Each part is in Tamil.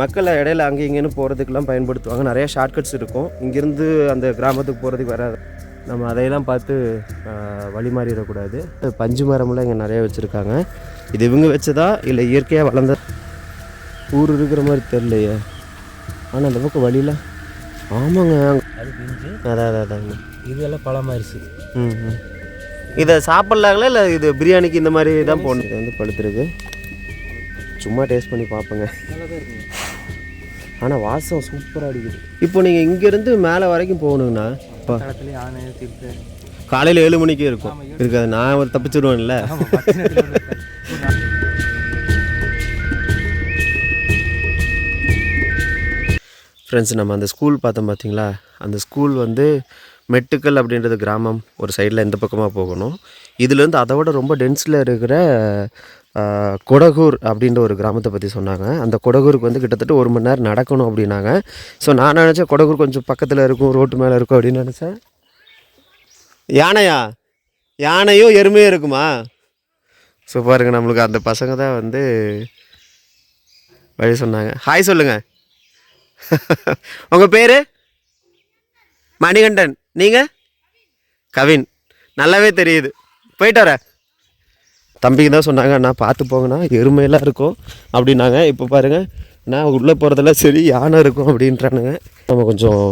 மக்களை இடையில அங்கே இங்கேன்னு போகிறதுக்கெலாம் பயன்படுத்துவாங்க. நிறைய ஷார்ட்கட்ஸ் இருக்கும். இங்கேருந்து அந்த கிராமத்துக்கு போகிறதுக்கு வராது. நம்ம அதையெல்லாம் பார்த்து வழி மாறிடக்கூடாது. பஞ்சு மரம்லாம் இங்கே நிறைய வச்சுருக்காங்க. இது இவங்க வச்சதா இல்லை இயற்கையாக வளர்ந்த ஊர் இருக்கிற மாதிரி தெரியலையே. ஆனால் அந்த பக்கம் வழியில் ஆமாங்க அது பிஞ்சு அதாங்க இதெல்லாம் பழமாயிருச்சு. இதை சாப்பிட்லாங்களா இல்லை இது பிரியாணிக்கு இந்த மாதிரி தான் போடணும்? இது வந்து பழுத்துருக்கு. சும்மா டேஸ்ட் பண்ணி பார்ப்பேங்க. ஆனால் வாசம் சூப்பராக அடிக்குது. இப்போ நீங்கள் இங்கேருந்து மேலே வரைக்கும் போகணுங்கண்ணா இப்போ காலையில் 7 மணிக்கு இருக்காது. நான் ஒரு தப்பிச்சிடுவேன்ல. ஃப்ரெண்ட்ஸ், நம்ம அந்த ஸ்கூல் பார்த்தோம் பார்த்தீங்களா? அந்த ஸ்கூல் வந்து மெட்டுக்கல் அப்படின்றது கிராமம் ஒரு சைடில் இந்த பக்கமாக போகணும். இதுலேருந்து அதை விட ரொம்ப டென்ஸில் இருக்கிற கொடகூர் அப்படின்ற ஒரு கிராமத்தை பற்றி சொன்னாங்க. அந்த கொடகூருக்கு வந்து கிட்டத்தட்ட 1 மணி நேரம் நடக்கணும் அப்படின்னாங்க. ஸோ நான் நினச்சேன் கொடகூர் கொஞ்சம் பக்கத்தில் இருக்கும், ரோட்டு மேலே இருக்கும் அப்படின்னு நினச்சேன். யானையும் எருமையும் இருக்குமா? ஸோ பாருங்கள், நம்மளுக்கு அந்த பசங்க தான் வந்து வழி சொன்னாங்க. ஹாய் சொல்லுங்கள். உங்கள் பேர்? மணிகண்டன். நீங்கள்? கவின். நல்லாவே தெரியுது. போயிட்டு வரேன். தம்பிக்கு தான் சொன்னாங்க, அண்ணா பார்த்து போங்கண்ணா எருமையெல்லாம் இருக்கும் அப்படின்னாங்க. இப்போ பாருங்கள், நான் உள்ளே போகிறதெல்லாம் சரி யானை இருக்கும் அப்படின்றானுங்க. நம்ம கொஞ்சம்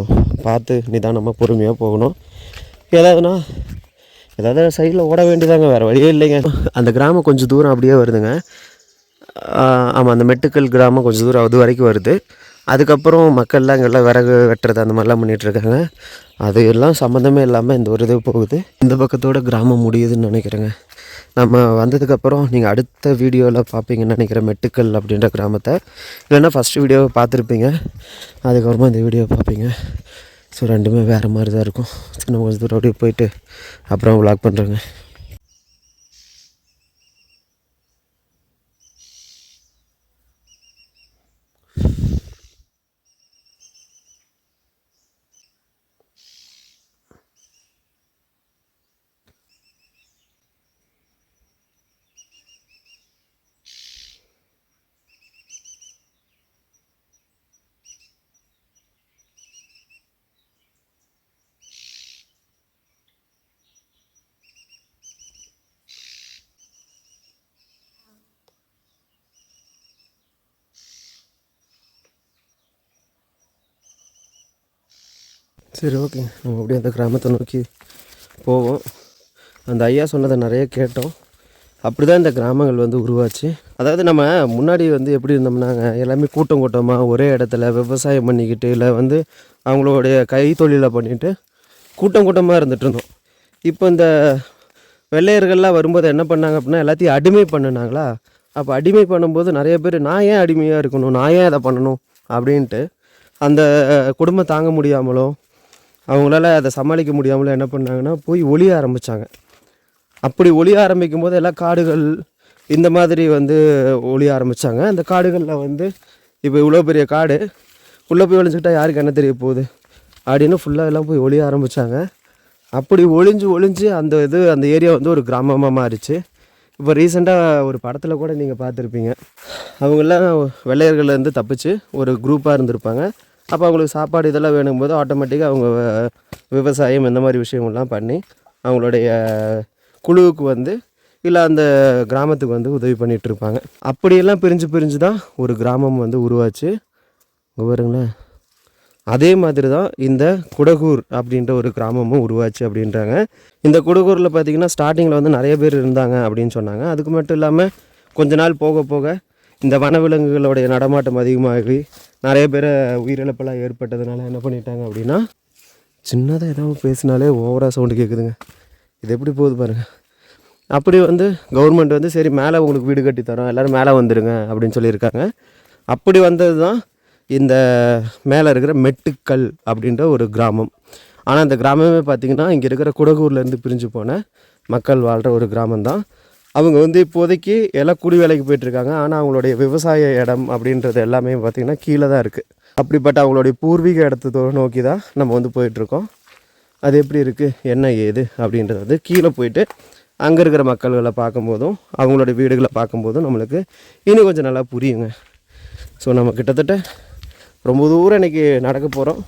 பார்த்து நிதானமாக பொறுமையாக போகணும். ஏதாவது சைடில் ஓட வேண்டியதாங்க, வேறு வழியே இல்லைங்க. அந்த கிராமம் கொஞ்சம் தூரம் அப்படியே வருதுங்க. ஆமாம், அந்த மெட்டுக்கல் கிராமம் கொஞ்சம் தூரம் அது வரைக்கும் வருது. அதுக்கப்புறம் மக்கள்லாம் இங்கெல்லாம் விறகு வெட்டுறது அந்த மாதிரிலாம் பண்ணிகிட்ருக்காங்க. அது எல்லாம் சம்மந்தமே இல்லாமல் இந்த ஒரு இது போகுது. இந்த பக்கத்தோட கிராமம் முடியுதுன்னு நினைக்கிறேங்க. நம்ம வந்ததுக்கப்புறம் நீங்கள் அடுத்த வீடியோவில் பார்ப்பீங்கன்னு நினைக்கிறேன் மெட்டுக்கல் அப்படின்ற கிராமத்தை. இல்லைன்னா ஃபஸ்ட்டு வீடியோவை பார்த்துருப்பீங்க, அதுக்கப்புறமா இந்த வீடியோவை பார்ப்பீங்க. ஸோ ரெண்டுமே வேறு மாதிரி தான் இருக்கும். நம்ம கொஞ்சம் தூரம் அப்படியே போயிட்டு அப்புறம் விளாக் பண்ணுறேங்க. சரி, ஓகே. நம்ம அப்படியே அந்த கிராமத்தை நோக்கி போவோம். அந்த ஐயா சொன்னதை நிறைய கேட்டோம். அப்படி தான் இந்த கிராமங்கள் வந்து உருவாச்சு. அதாவது நம்ம முன்னாடி வந்து எப்படி இருந்தோம்னாங்க, எல்லாமே கூட்டம் கூட்டமாக ஒரே இடத்துல விவசாயம் பண்ணிக்கிட்டு இல்லை வந்து அவங்களுடைய கைத்தொழிலை பண்ணிவிட்டு கூட்டம் கூட்டமாக இருந்துகிட்டு இருந்தோம். இப்போ இந்த வெள்ளையர்கள்லாம் வரும்போது என்ன பண்ணாங்க அப்படின்னா எல்லாத்தையும் அடிமை பண்ணினாங்களா. அப்போ அடிமை பண்ணும்போது நிறைய பேர் நான் ஏன் அடிமையாக இருக்கணும், நான் ஏன் அதை பண்ணணும் அப்படின்ட்டு அந்த குடும்பம் தாங்க முடியாமலோ அவங்களால அதை சமாளிக்க முடியாமலோ என்ன பண்ணாங்கன்னா போய் ஒளிய ஆரம்பித்தாங்க. அப்படி ஒளிய ஆரம்பிக்கும் போது எல்லாம் காடுகள் இந்த மாதிரி வந்து ஒளிய ஆரம்பித்தாங்க. அந்த காடுகளில் வந்து இப்போ இவ்வளோ பெரிய காடு உள்ளே போய் ஒளிஞ்சிக்கிட்டால் யாருக்கு என்ன தெரிய போகுது அப்படின்னு ஃபுல்லாக எல்லாம் போய் ஒளிய ஆரம்பித்தாங்க. அப்படி ஒளிஞ்சு அந்த ஏரியா வந்து ஒரு கிராமமாக மாறிச்சு. இப்போ ரீசெண்டாக ஒரு படத்தில் கூட நீங்கள் பார்த்துருப்பீங்க. அவங்களாம் வெள்ளையர்கள்லேருந்து தப்பிச்சு ஒரு குரூப்பாக இருந்திருப்பாங்க. அப்போ அவங்களுக்கு சாப்பாடு இதெல்லாம் வேணும்போது ஆட்டோமேட்டிக்காக அவங்க விவசாயம் இந்த மாதிரி விஷயங்கள்லாம் பண்ணி அவங்களுடைய குழுவுக்கு வந்து இல்லை அந்த கிராமத்துக்கு வந்து உதவி பண்ணிகிட்ருப்பாங்க. அப்படியெல்லாம் பிரிஞ்சு தான் ஒரு கிராமம் வந்து உருவாச்சு. பாருங்களேன், அதே மாதிரி தான் இந்த குடகூர் அப்படின்ற ஒரு கிராமமும் உருவாச்சு அப்படின்றாங்க. இந்த குடகூரில் பார்த்திங்கன்னா ஸ்டார்டிங்கில் வந்து நிறைய பேர் இருந்தாங்க அப்படின்னு சொன்னாங்க. அதுக்கு மட்டும் இல்லாமல் கொஞ்ச நாள் போக போக இந்த வனவிலங்குகளுடைய நடமாட்டம் அதிகமாகி நிறைய பேரை உயிரிழப்பெல்லாம் ஏற்பட்டதுனால என்ன பண்ணிட்டாங்க அப்படின்னா, சின்னதாக ஏதாவது பேசினாலே ஓவராக சவுண்டு கேட்குதுங்க. இது எப்படி போகுது பாருங்கள். அப்படி வந்து கவர்மெண்ட் வந்து சரி மேலே உங்களுக்கு வீடு கட்டி தரோம், எல்லோரும் மேலே வந்துடுங்க அப்படின்னு சொல்லியிருக்காங்க. அப்படி வந்தது தான் இந்த மேலே இருக்கிற மெட்டுக்கல் அப்படின்ற ஒரு கிராமம். ஆனால் இந்த கிராமமே பார்த்திங்கன்னா இங்கே இருக்கிற குடகூர்லேருந்து பிரிஞ்சு போன மக்கள் வாழ்கிற ஒரு கிராமம்தான். அவங்க வந்து இப்போதைக்கு எல்லாம் கூலி வேலைக்கு போயிட்டுருக்காங்க. ஆனால் அவங்களுடைய விவசாய இடம் அப்படின்றது எல்லாமே பார்த்திங்கன்னா கீழே தான் இருக்குது. அப்படிப்பட்ட அவங்களுடைய பூர்வீக இடத்தை நோக்கி தான் நம்ம வந்து போயிட்டுருக்கோம். அது எப்படி இருக்குது என்ன ஏது அப்படின்றது வந்து கீழே போயிட்டு அங்கே இருக்கிற மக்கள்களை பார்க்கும்போதும் அவங்களோட வீடுகளை பார்க்கும்போதும் நம்மளுக்கு இன்னும் கொஞ்சம் நல்லா புரியுங்க. ஸோ நம்ம கிட்டத்தட்ட ரொம்ப தூரம் இன்றைக்கி நடக்க போகிறோம்.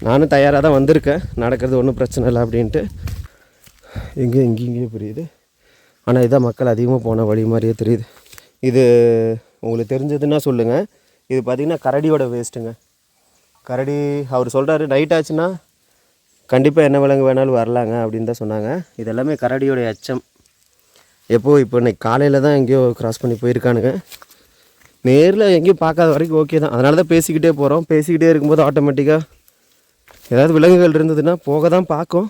நானும் தயாராக தான் வந்திருக்கேன், நடக்கிறது ஒன்றும் பிரச்சனை இல்லை அப்படின்ட்டு. இங்கேயே புரியுது, ஆனால் இதான் மக்கள் அதிகமாக போன வழி மாதிரியே தெரியுது. இது உங்களுக்கு தெரிஞ்சதுன்னா சொல்லுங்கள். இது பார்த்திங்கன்னா கரடியோட வேஸ்ட்டுங்க. கரடி அவர் சொல்கிறாரு நைட் ஆச்சுன்னா கண்டிப்பாக என்ன விலங்கு வேணாலும் வரலாங்க அப்படின்னு தான் சொன்னாங்க. இது எல்லாமே கரடியோட எச்சம். இப்போ இன்னைக்கு காலையில் தான் எங்கேயோ க்ராஸ் பண்ணி போயிருக்கானுங்க. நேரில் எங்கேயும் பார்க்காத வரைக்கும் ஓகே தான். அதனால தான் பேசிக்கிட்டே போகிறோம். பேசிக்கிட்டே இருக்கும்போது ஆட்டோமேட்டிக்காக ஏதாவது விலங்குகள் இருந்ததுன்னா போக தான் பார்க்கும்.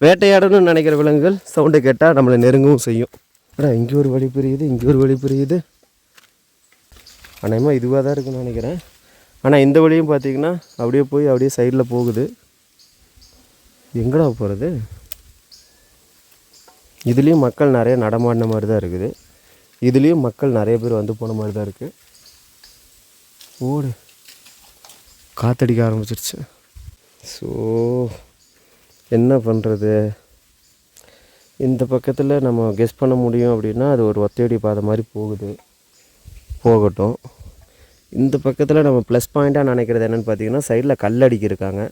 வேட்டையாடணும்னு நினைக்கிற விலங்குகள் சவுண்டை கேட்டால் நம்மளை நெருங்கவும் செய்யும். ஆனால் இங்கே ஒரு வழி புரியுது, இங்கே ஒரு வழி புரியுது. அநேகமாக இதுவாக தான் இருக்குன்னு நினைக்கிறேன். ஆனால் இந்த வழியும் பார்த்திங்கன்னா அப்படியே சைடில் போகுது. எங்கடா போகிறது? இதுலேயும் மக்கள் நிறைய நடமாடின மாதிரி தான் இருக்குது. இதுலேயும் மக்கள் நிறைய பேர் வந்து போன மாதிரி தான் இருக்குது. ஓடு, காற்றடிக்க ஆரம்பிச்சிருச்சு. ஸோ என்ன பண்ணுறது? இந்த பக்கத்தில் நம்ம கெஸ் பண்ண முடியும் அப்படின்னா அது ஒரு ஒத்தையடி பாதை மாதிரி போகட்டும். இந்த பக்கத்தில் நம்ம ப்ளஸ் பாயிண்ட்டாக நினைக்கிறது என்னென்னு பார்த்தீங்கன்னா சைடில் கல்லடிக்கிருக்காங்க.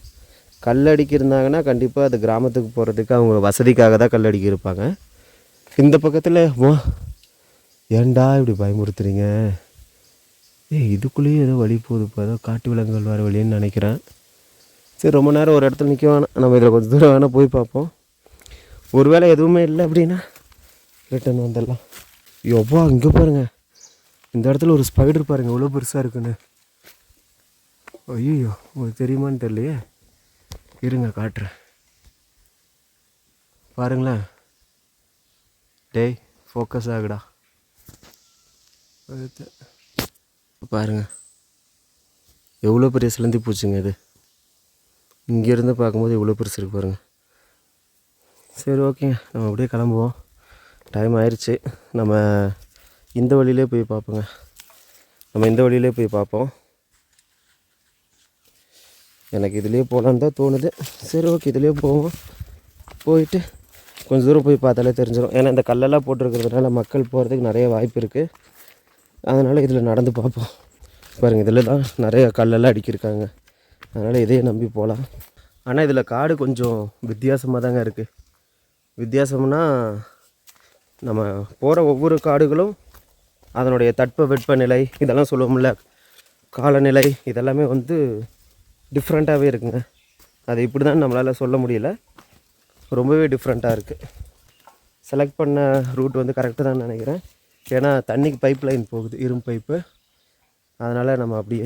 கல்லடிக்கிருந்தாங்கன்னா கண்டிப்பாக அது கிராமத்துக்கு போகிறதுக்கு அவங்க வசதிக்காக தான் கல்லடிக்கிருப்பாங்க. இந்த பக்கத்தில் ஏன்டா இப்படி பயமுறுத்துறீங்க? இதுக்குள்ளேயே ஏதோ வழி போகுது, இப்போ ஏதோ காட்டு விலங்குகள் வர வழின்னு நினைக்கிறேன். சரி, ரொம்ப நேரம் ஒரு இடத்துல நிற்க வேணாம், நம்ம இதில் கொஞ்சம் தூரம் வேணால் போய் பார்ப்போம். ஒருவேளை எதுவுமே இல்லை அப்படின்னா ரிட்டன் வந்துடலாம். எவ்வளோ இங்கே பாருங்கள், இந்த இடத்துல ஒரு ஸ்பைடர் பாருங்கள் எவ்வளோ பெருசாக இருக்குன்னு. ஐயோ, உங்களுக்கு தெரியுமான்னு தெரியலையே, இருங்க காட்டுறேன் பாருங்களேன். டேய் ஃபோக்கஸ் ஆகுடா. பாருங்க எவ்வளோ பெரிய சிலந்தி பூச்சிங்க இது. இங்கேருந்து பார்க்கும்போது எவ்வளோ பெருசு இருக்கு பாருங்கள். சரி, ஓகேங்க, நம்ம அப்படியே கிளம்புவோம். டைம் ஆயிடுச்சு. நம்ம இந்த வழியிலே போய் பார்ப்போம். எனக்கு இதுலேயே போகலான்னு தான் தோணுது. சரி, ஓகே, இதுலேயே போவோம். போயிட்டு கொஞ்சம் தூரம் போய் பார்த்தாலே தெரிஞ்சிடும். ஏன்னா இந்த கல்லெல்லாம் போட்டிருக்கிறதுனால மக்கள் போகிறதுக்கு நிறைய வாய்ப்பு இருக்குது. அதனால் இதில் நடந்து பார்ப்போம். பாருங்கள், இதில் தான் நிறைய கல்லெல்லாம் அடிக்கிருக்காங்க. அதனால் இதையே நம்பி போகலாம். ஆனால் இதில் காடு கொஞ்சம் வித்தியாசமாக தாங்க இருக்குது. வித்தியாசம்னா நம்ம போகிற ஒவ்வொரு காடுகளும் அதனுடைய தட்பவெப்பநிலை இதெல்லாம் சொல்லுவோம்ல, காலநிலை, இதெல்லாமே வந்து டிஃப்ரெண்ட்டாகவே இருக்குங்க. அது இப்படி தான் நம்மளால் சொல்ல முடியல, ரொம்பவே டிஃப்ரெண்ட்டாக இருக்குது. செலக்ட் பண்ண ரூட் வந்து கரெக்டாக தான் நினைக்கிறேன். ஏன்னா தண்ணிக்கு பைப் லைன் போகுது, இரும்பு பைப்பு. அதனால் நம்ம அப்படியே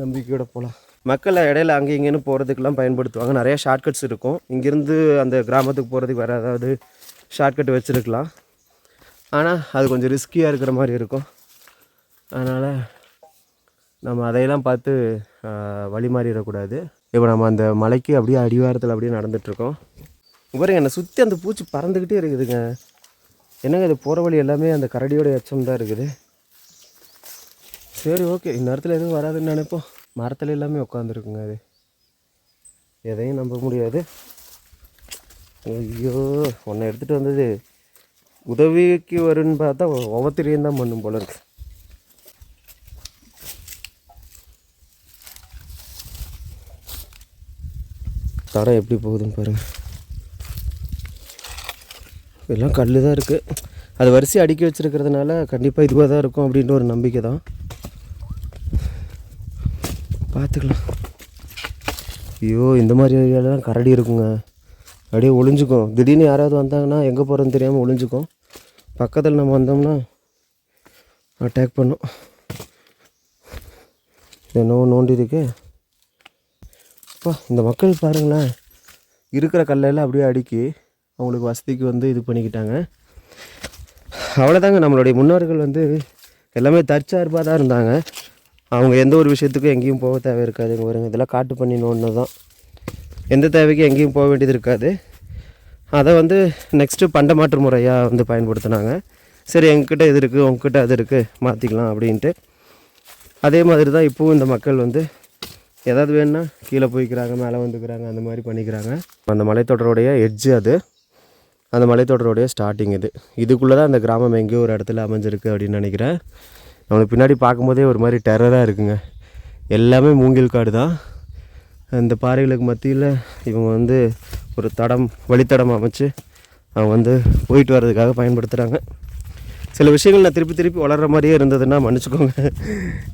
நம்பிக்கையோடு போகலாம். மக்கள் இடையில அங்கே இங்கேன்னு போகிறதுக்கெல்லாம் பயன்படுத்துவாங்க. நிறையா ஷார்ட்கட்ஸ் இருக்கும். இங்கேருந்து அந்த கிராமத்துக்கு போகிறதுக்கு வேறு ஏதாவது ஷார்ட்கட் வச்சுருக்கலாம். ஆனால் அது கொஞ்சம் ரிஸ்கியாக இருக்கிற மாதிரி இருக்கும். அதனால் நம்ம அதையெல்லாம் பார்த்து வழி மாறிடக்கூடாது. இப்போ நம்ம அந்த மலைக்கு அப்படியே அடிவாரத்தில் அப்படியே நடந்துகிட்ருக்கோம். பாருங்க, என்னை சுற்றி அந்த பூச்சி பறந்துக்கிட்டே இருக்குதுங்க. என்னங்க இது போகிற வழி எல்லாமே அந்த கரடியோட எச்சம் தான் இருக்குது. சரி, ஓகே, இந்த நேரத்தில் எதுவும் வராதுன்னு நினைப்போம். மரத்தில் எல்லாமே உட்காந்துருக்குங்க. அது எதையும் நம்ப முடியாது. ஐயோ, உன்னை எடுத்துகிட்டு வந்தது உதவிக்கு வருன்னு பார்த்தா ஒவ்வொருத்தரையும் தான் பண்ணும் போல இருக்கு. தடம் எப்படி போகுதுன்னு பாருங்கள். எல்லாம் கல் தான் இருக்குது. அது வரிசை அடுக்கி வச்சுருக்கிறதுனால கண்டிப்பாக இதுவாக தான் இருக்கும் அப்படின்ற ஒரு நம்பிக்கை தான். பார்த்துக்கலாம். ஐயோ, இந்த மாதிரி ஏரியாலாம் கரடி இருக்குங்க. அப்படியே ஒளிஞ்சுக்கும். திடீர்னு யாராவது வந்தாங்கன்னா எங்கே போகிறோன்னு தெரியாமல் ஒளிஞ்சுக்கும். பக்கத்தில் நம்ம வந்தோம்னா அட்டாக் பண்ணும். என்னவோ நோண்டி இருக்கு. இந்த மக்கள் பாருங்களேன், இருக்கிற கல்லெல்லாம் அப்படியே அடுக்கி அவங்களுக்கு வசதிக்கு வந்து இது பண்ணிக்கிட்டாங்க. அவ்வளோதாங்க. நம்மளுடைய முன்னோர்கள் வந்து எல்லாமே தற்சார்பாக தான் இருந்தாங்க. அவங்க எந்த ஒரு விஷயத்துக்கும் எங்கேயும் போக தேவை இருக்காதுங்க. பாருங்க, இதெல்லாம் காட்டு பண்ணி நோண்டினு தான். எந்த தேவைக்கும் எங்கேயும் போக வேண்டியது இருக்காது. அதை வந்து நெக்ஸ்ட்டு பண்டமாற்று முறையாக வந்து பயன்படுத்தினாங்க. சரி, எங்ககிட்ட இது இருக்குது, உங்ககிட்ட அது இருக்குது, மாற்றிக்கலாம் அப்படின்ட்டு. அதே மாதிரி தான் இப்போவும் இந்த மக்கள் வந்து ஏதாவது வேணுன்னா கீழே போய்க்கிறாங்க, மேலே வந்துக்கிறாங்க, அந்த மாதிரி பண்ணிக்கிறாங்க. அந்த மலைத்தொடருடைய எட்ஜு அது. அந்த மலைத்தொடருடைய ஸ்டார்டிங் இதுக்குள்ளே தான் அந்த கிராமம் எங்கேயோ ஒரு இடத்துல அமைஞ்சிருக்கு அப்படின்னு நினைக்கிறேன். நம்மளுக்கு பின்னாடி பார்க்கும்போதே ஒரு மாதிரி டெரராக இருக்குங்க. எல்லாமே மூங்கில் காடு தான். இந்த பாறைகளுக்கு மத்தியில் இவங்க வந்து ஒரு வழித்தடம் அமைச்சு அவங்க வந்து போயிட்டு வர்றதுக்காக பயன்படுத்துகிறாங்க. சில விஷயங்கள் நான் திருப்பி திருப்பி வளர்கிற மாதிரியே இருந்ததுன்னா மன்னிச்சிக்கோங்க.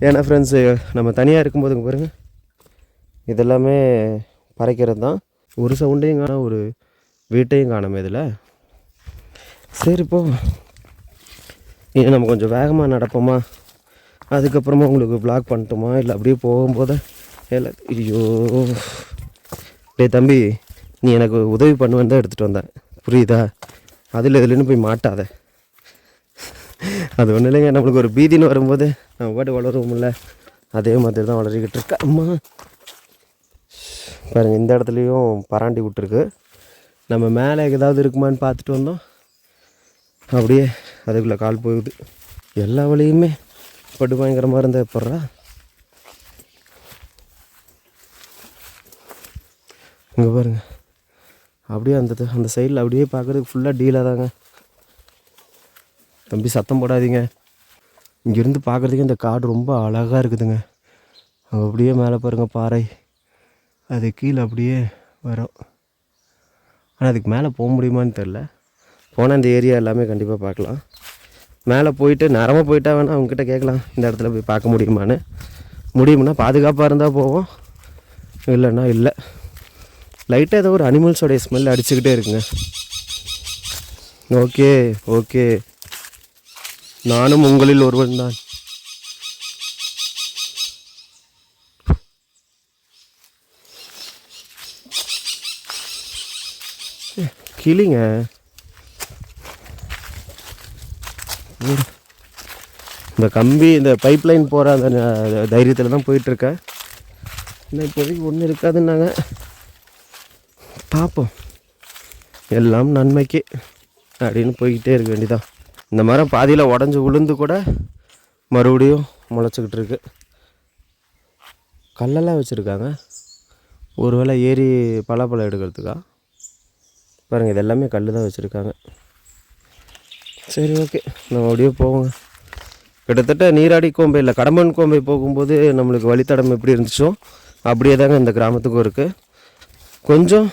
ஏன்னா ஃப்ரெண்ட்ஸு, நம்ம தனியாக இருக்கும்போதுங்க பாருங்கள், இதெல்லாமே பறைக்கிறது தான். ஒரு சவுண்டையும் காணோம், ஒரு வீட்டையும் காணோம் இதில். சரி இப்போ இனி நம்ம கொஞ்சம் வேகமாக நடப்போமா, அதுக்கப்புறமா உங்களுக்கு வ்ளாக் பண்ணட்டுமா, இல்லை அப்படியே போகும்போது இல்லை ஐயோ டேய் தம்பி, நீ எனக்கு உதவி பண்ணுவேன்னு தான் எடுத்துகிட்டு வந்தேன், புரியுதா? அதில் இதுலன்னு போய் மாட்டாத. அது ஒன்றும் இல்லைங்க, நம்மளுக்கு ஒரு பீதின்னு வரும்போது நம்ம பாட்டு வளருவோம்ல, அதே மாதிரி தான் வளரிக்கிட்டு இருக்கா. அம்மா பாருங்கள், இந்த இடத்துலையும் பராண்டி விட்டுருக்கு. நம்ம மேலே ஏதாவது இருக்குமான்னு பார்த்துட்டு வந்தோம், அப்படியே அதுக்குள்ளே கால் போகுது. எல்லா வழியுமே படு பயங்கரமாக இருந்தால் எப்பட்றா. இங்கே பாருங்கள், அப்படியே அந்த சைடில் அப்படியே பார்க்குறதுக்கு ஃபுல்லாக டீலாக தாங்க. தம்பி சத்தம் போடாதீங்க. இங்கேருந்து பார்க்குறதுக்கு இந்த காடு ரொம்ப அழகாக இருக்குதுங்க. அங்கே அப்படியே மேலே பாருங்கள் பாறை, அது கீழே அப்படியே வரும். ஆனால் அதுக்கு மேலே போக முடியுமான்னு தெரில. போனால் இந்த ஏரியா எல்லாமே கண்டிப்பாக பார்க்கலாம். மேலே போயிட்டு நேரமாக போயிட்டா வேணால் அவங்ககிட்ட கேட்கலாம், இந்த இடத்துல போய் பார்க்க முடியுமான்னு. முடியும்னா பாதுகாப்பாக இருந்தால் போவோம், இல்லைன்னா இல்லை. லைட்டாக ஏதோ ஒரு அனிமல்ஸோடைய ஸ்மெல் அடிச்சுக்கிட்டே இருக்குங்க. ஓகே ஓகே, நானும் உங்களில் ஒருவன் தான். கிளிங்க இந்த கம்பி, இந்த பைப்லைன் போகிற அந்த தைரியத்தில் தான் போயிட்டுருக்கேன். இன்னும் இப்போதைக்கு ஒன்றும் இருக்காதுன்னாங்க, பார்ப்போம். எல்லாம் நன்மைக்கு அப்படின்னு போய்கிட்டே இருக்க வேண்டியதான். இந்த மரம் பாதியில் உடஞ்சி விழுந்து கூட மறுபடியும் முளைச்சிக்கிட்டு இருக்கு. கல்லெல்லாம் வச்சுருக்காங்க, ஒருவேளை ஏறி பலாப்பழம் எடுக்கிறதுக்கா பாருங்கள். இது எல்லாமே கல் தான் வச்சுருக்காங்க. சரி ஓகே, நம்ம அப்படியே போவோங்க. கிட்டத்தட்ட நீராடி கோம்பை இல்லை கடம்பன் கோம்பை போகும்போது நம்மளுக்கு வழித்தடம் எப்படி இருந்துச்சோ அப்படியே தாங்க இந்த கிராமத்துக்கும் இருக்குது. கொஞ்சம்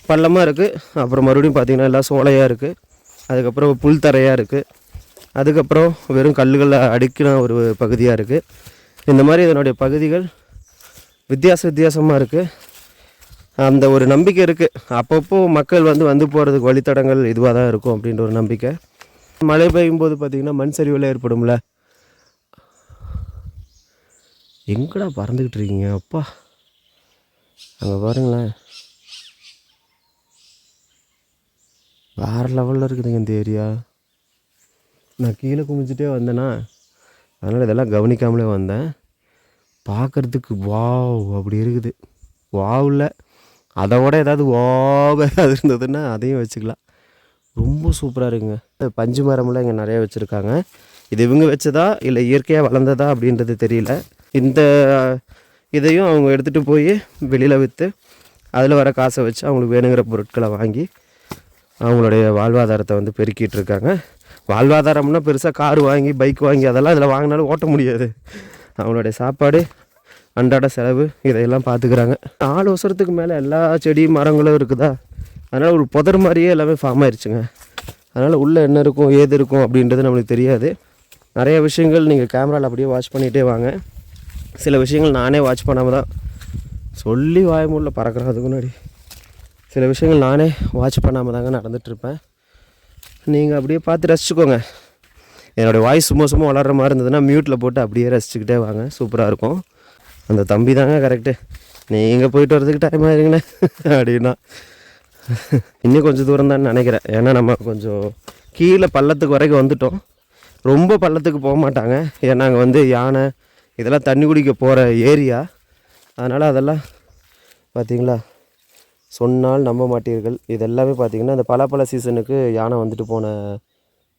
பள்ளமாக இருக்குது, அப்புறம் மறுபடியும் பார்த்திங்கன்னா எல்லாம் சோலையாக இருக்குது, அதுக்கப்புறம் புல் தரையாக இருக்குது, அதுக்கப்புறம் வெறும் கல்லுகளை அடுக்கின ஒரு பகுதியாக இருக்குது. இந்த மாதிரி இதனுடைய பகுதிகள் வித்தியாசமாக இருக்குது. அந்த ஒரு நம்பிக்கை இருக்குது, அப்பப்போ மக்கள் வந்து போகிறதுக்கு வழித்தடங்கள் இதுவாக தான் இருக்கும் அப்படின்ற ஒரு நம்பிக்கை. மழை பெய்யும் போது பார்த்திங்கன்னா மண் சரிவில் ஏற்படும்ல. எங்கடா பறந்துக்கிட்டு இருக்கீங்க அப்பா, அங்கே பாருங்களேன், வேறு லெவலில் இருக்குதுங்க இந்த ஏரியா. நான் கீழே குமிச்சிட்டே வந்தேன்னா, அதனால் இதெல்லாம் கவனிக்காமலே வந்தேன். பார்க்குறதுக்கு வாவ் அப்படி இருக்குது. வாவில் அதோட ஏதாவது ஏதாவது இருந்ததுன்னா அதையும் வச்சுக்கலாம். ரொம்ப சூப்பராக இருக்குங்க. பஞ்சு மரம்லாம் இங்கே நிறையா வச்சுருக்காங்க. இது இவங்க வச்சதா இல்லை இயற்கையாக வளர்ந்ததா அப்படின்றது தெரியல. இந்த இதையும் அவங்க எடுத்துகிட்டு போய் வெளியில் விற்று அதில் வர காசை வச்சு அவங்களுக்கு வேணுங்கிற பொருட்களை வாங்கி அவங்களுடைய வாழ்வாதாரத்தை வந்து பெருக்கிட்டு இருக்காங்க. வாழ்வாதாரம்னா பெருசாக கார் வாங்கி பைக் வாங்கி அதெல்லாம் இதில் வாங்கினாலும் ஓட்ட முடியாது. அவங்களுடைய சாப்பாடு, அன்றாட செலவு இதையெல்லாம் பார்த்துக்கிறாங்க. 4 வருஷத்துக்கு மேலே எல்லா செடி மரங்களும் இருக்குதா, அதனால் ஒரு புதர் மாதிரியே எல்லாமே ஃபார்ம் ஆயிடுச்சுங்க. அதனால் உள்ளே என்ன இருக்கும் ஏது இருக்கும் அப்படின்றது நம்மளுக்கு தெரியாது. நிறைய விஷயங்கள் நீங்கள் கேமராவில் அப்படியே வாட்ச் பண்ணிகிட்டே வாங்க. சில விஷயங்கள் நானே வாட்ச் பண்ணாமல் தான் சொல்லி வாய்மூலில் பறக்கிறேன். அதுக்கு முன்னாடி சில விஷயங்கள் நானே வாட்ச் பண்ணாமல் தாங்க நடந்துகிட்ருப்பேன். நீங்கள் அப்படியே பார்த்து ரசிச்சுக்கோங்க. என்னோடய வாய்ஸ் சும்மா வளர்கிற மாதிரி இருந்ததுன்னா மியூட்டில் போட்டு அப்படியே ரசிச்சுக்கிட்டே வாங்க, சூப்பராக இருக்கும். அந்த தம்பி தாங்க கரெக்டு, நீங்கள் போயிட்டு வரதுக்கு டைம் ஆகிருங்களே அப்படின்னா. இன்னும் கொஞ்சம் தூரம் தான் நினைக்கிறேன், ஏன்னா நம்ம கொஞ்சம் கீழே பள்ளத்துக்கு வரைக்கும் வந்துட்டோம். ரொம்ப பள்ளத்துக்கு போக மாட்டாங்க, ஏன்னா அங்கே வந்து யானை இதெல்லாம் தண்ணி குடிக்க போகிற ஏரியா. அதனால் அதெல்லாம் பார்த்திங்களா, சொன்னால் நம்ப மாட்டீர்கள். இது எல்லாமே பார்த்திங்கன்னா இந்த பலாப்பழ சீசனுக்கு யானை வந்துட்டு போன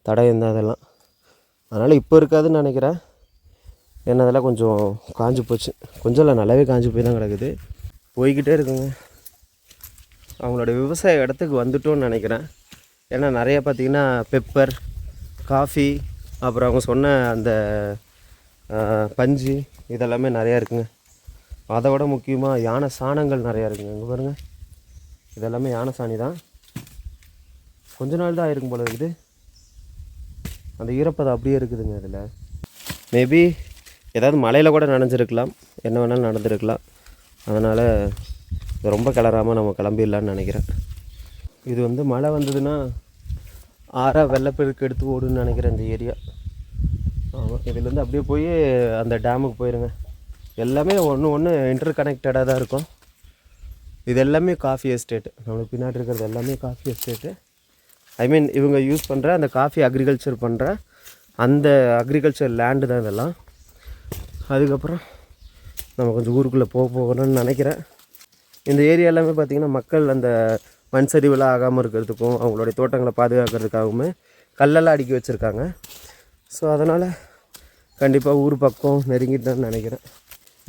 தடயம் தான் அதெல்லாம். அதனால் இப்போ இருக்காதுன்னு நினைக்கிறேன், ஏன்னா அதெல்லாம் கொஞ்சம் காஞ்சி போச்சு. கொஞ்சம் இல்லை, நல்லாவே காஞ்சி போய் தான் கிடக்குது. போய்கிட்டே இருக்குங்க. அவங்களோட விவசாய இடத்துக்கு வந்துட்டோன்னு நினைக்கிறேன். ஏன்னா நிறையா பார்த்திங்கன்னா பெப்பர், காஃபி, அப்புறம் அவங்க சொன்ன அந்த பஞ்சு இதெல்லாமே நிறையா இருக்குங்க. அதை விட முக்கியமாக யானை சாணங்கள் நிறையா இருக்குங்க. இங்கே பாருங்கள், இதெல்லாமே யானை சாணி தான். கொஞ்ச நாள் தான் ஆயிருக்கும் போல இருக்குது. அந்த ஈரப்பதம் அப்படியே இருக்குதுங்க. இதில் மேபி ஏதாவது மழையில் கூட நனைஞ்சிருக்கலாம், என்ன வேணாலும் நடந்திருக்கலாம். அதனால் ரொம்ப கிளறாமல் நம்ம கிளம்பிடலான்னு நினைக்கிறேன். இது வந்து மழை வந்ததுன்னா ஆறாக வெள்ளப்பெருக்கு எடுத்து ஓடுன்னு நினைக்கிறேன் இந்த ஏரியா. ஆமாம், இதுலேருந்து அப்படியே போய் அந்த டேமுக்கு போயிருங்க. எல்லாமே ஒன்று இன்டர் கனெக்டடாக தான் இருக்கும். இது எல்லாமே காஃபி எஸ்டேட்டு. நம்மளுக்கு பின்னாடி இருக்கிறது எல்லாமே காஃபி எஸ்டேட்டு. ஐ மீன் இவங்க யூஸ் பண்ணுற அந்த காஃபி அக்ரிகல்ச்சர் பண்ணுற அந்த அக்ரிகல்ச்சர் லேண்டு தான் இதெல்லாம். அதுக்கப்புறம் நம்ம கொஞ்சம் ஊருக்குள்ளே போகணும்னு நினைக்கிறேன். இந்த ஏரியா எல்லாமே பார்த்திங்கன்னா மக்கள் அந்த மண் சரிவெல்லாம் ஆகாமல் இருக்கிறதுக்கும் அவங்களுடைய தோட்டங்களை பாதுகாக்கிறதுக்காகவுமே கல்லெல்லாம் அடுக்கி வச்சுருக்காங்க. ஸோ அதனால் கண்டிப்பாக ஊர் பக்கம் நெருங்கிட்டேன்னு நினைக்கிறேன்.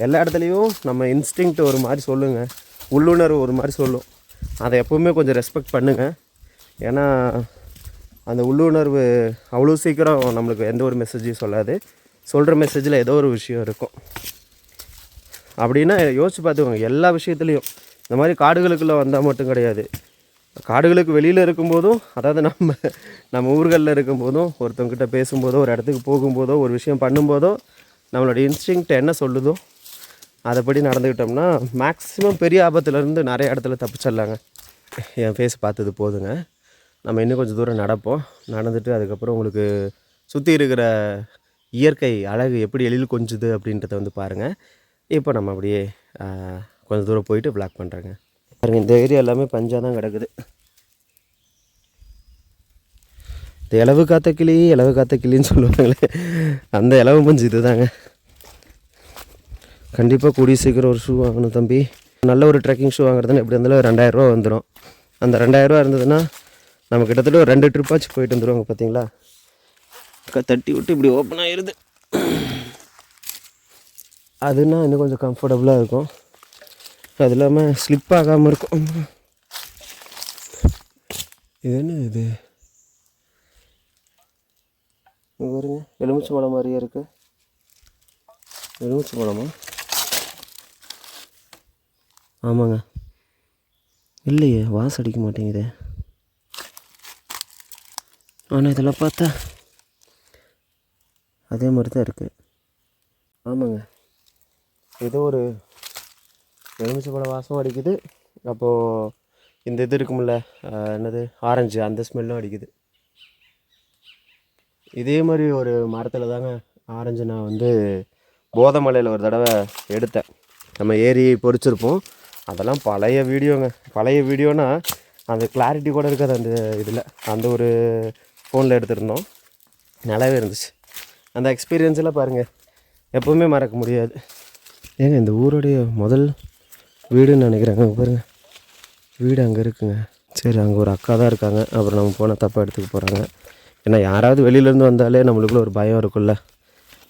எல்லா இடத்துலையும் நம்ம இன்ஸ்டிங்க்ட் ஒரு மாதிரி சொல்லுங்கள், உள்ளுணர்வு ஒரு மாதிரி சொல்லும். அதை எப்போவுமே கொஞ்சம் ரெஸ்பெக்ட் பண்ணுங்கள். ஏன்னா அந்த உள்ளுணர்வு அவ்வளோ சீக்கிரம் நம்மளுக்கு எந்த ஒரு மெசேஜையும் சொல்லாது. சொல்கிற மெசேஜில் ஏதோ ஒரு விஷயம் இருக்கும். அப்படின்னா யோசிச்சு பார்த்துக்கோங்க. எல்லா விஷயத்துலேயும் இந்த மாதிரி காடுகளுக்குள்ளே வந்தால் மட்டும் கிடையாது, காடுகளுக்கு வெளியில் இருக்கும்போதும், அதாவது நம்ம ஊர்களில் இருக்கும்போதும், ஒருத்தவங்கிட்ட பேசும்போதோ, ஒரு இடத்துக்கு போகும்போதோ, ஒரு விஷயம் பண்ணும்போதோ, நம்மளோட இன்ஸ்டிங்க்ட் என்ன சொல்லுதோ அதைப்படி நடந்துக்கிட்டோம்னா மேக்ஸிமம் பெரிய ஆபத்துலேருந்து நிறைய இடத்துல தப்பிச்சிடலாங்க. என் ஃபேஸ் பார்த்தது போதுங்க. நம்ம இன்னும் கொஞ்சம் தூரம் நடப்போம். நடந்துட்டு அதுக்கப்புறம் உங்களுக்கு சுற்றி இருக்கிற இயற்கை அழகு எப்படி எழில் கொஞ்சுது அப்படின்றத வந்து பாருங்கள். இப்போ நம்ம அப்படியே கொஞ்சம் தூரம் போயிட்டு ப்ளாக் பண்ணுறேங்க. பாருங்கள், இந்த ஏரியா எல்லாமே பஞ்சாக தான் கிடக்குது. இந்த இலவு காத்த கிளின்னு சொல்லுவாங்களே, அந்த இலவு பஞ்சு இது தாங்க. கண்டிப்பாக கூடிய சீக்கிரம் ஒரு ஷூ வாங்கணும் தம்பி. நல்ல ஒரு ட்ரெக்கிங் ஷூ வாங்குறதுன்னு எப்படி இருந்தாலும் 2000 வந்துடும். அந்த 2000 இருந்ததுன்னா நம்ம கிட்டத்தட்ட ஒரு 2 ட்ரிப்பாச்சு போயிட்டு வந்துடுவாங்க. பார்த்தீங்களா, தட்டி விட்டு இப்படி ஓப்பன் ஆகிடுது. அதுனா இன்னும் கொஞ்சம் கம்ஃபர்டபுளாக இருக்கும். அது இல்லாமல் ஸ்லிப் ஆகாமல் இருக்கும். இது என்ன இது பாருங்க, எலுமிச்சை பழம் மாதிரியே இருக்குது. எலுமிச்சை பழமா? ஆமாங்க. இல்லையே, வாசம் அடிக்க மாட்டேங்குது. ஆனால் இதெல்லாம் பார்த்தா அதே மாதிரி தான் இருக்குது. ஆமாங்க, ஏதோ ஒரு எலுமிச்சை பழம் வாசம் அடிக்குது. அப்போது இந்த இது இருக்கும்ல, என்னது, ஆரஞ்சு, அந்த ஸ்மெல்லும் அடிக்குது. இதே மாதிரி ஒரு மரத்தில் தாங்க ஆரஞ்சு நான் வந்து போதமலையில் ஒரு தடவை எடுத்தேன். நம்ம ஏறி பொறிச்சிருப்போம். அதெல்லாம் பழைய வீடியோங்க. பழைய வீடியோனா அந்த கிளாரிட்டி கூட இருக்காது அந்த இதில். அந்த ஒரு ஃபோனில் எடுத்திருந்தோம், நல்லாவே இருந்துச்சு. அந்த எக்ஸ்பீரியன்ஸெல்லாம் பாருங்கள், எப்போவுமே மறக்க முடியாது. ஏங்க இந்த ஊருடைய முதல் வீடுன்னு நினைக்கிறாங்க. பாருங்கள், வீடு அங்கே இருக்குங்க. சரி, அங்கே ஒரு அக்கா தான் இருக்காங்க. அப்புறம் நம்ம போனால் தப்பாக எடுத்துக்க போகிறாங்க. ஏன்னா யாராவது வெளியிலேருந்து வந்தாலே நம்மளுக்குள்ள ஒரு பயம் இருக்குல்ல.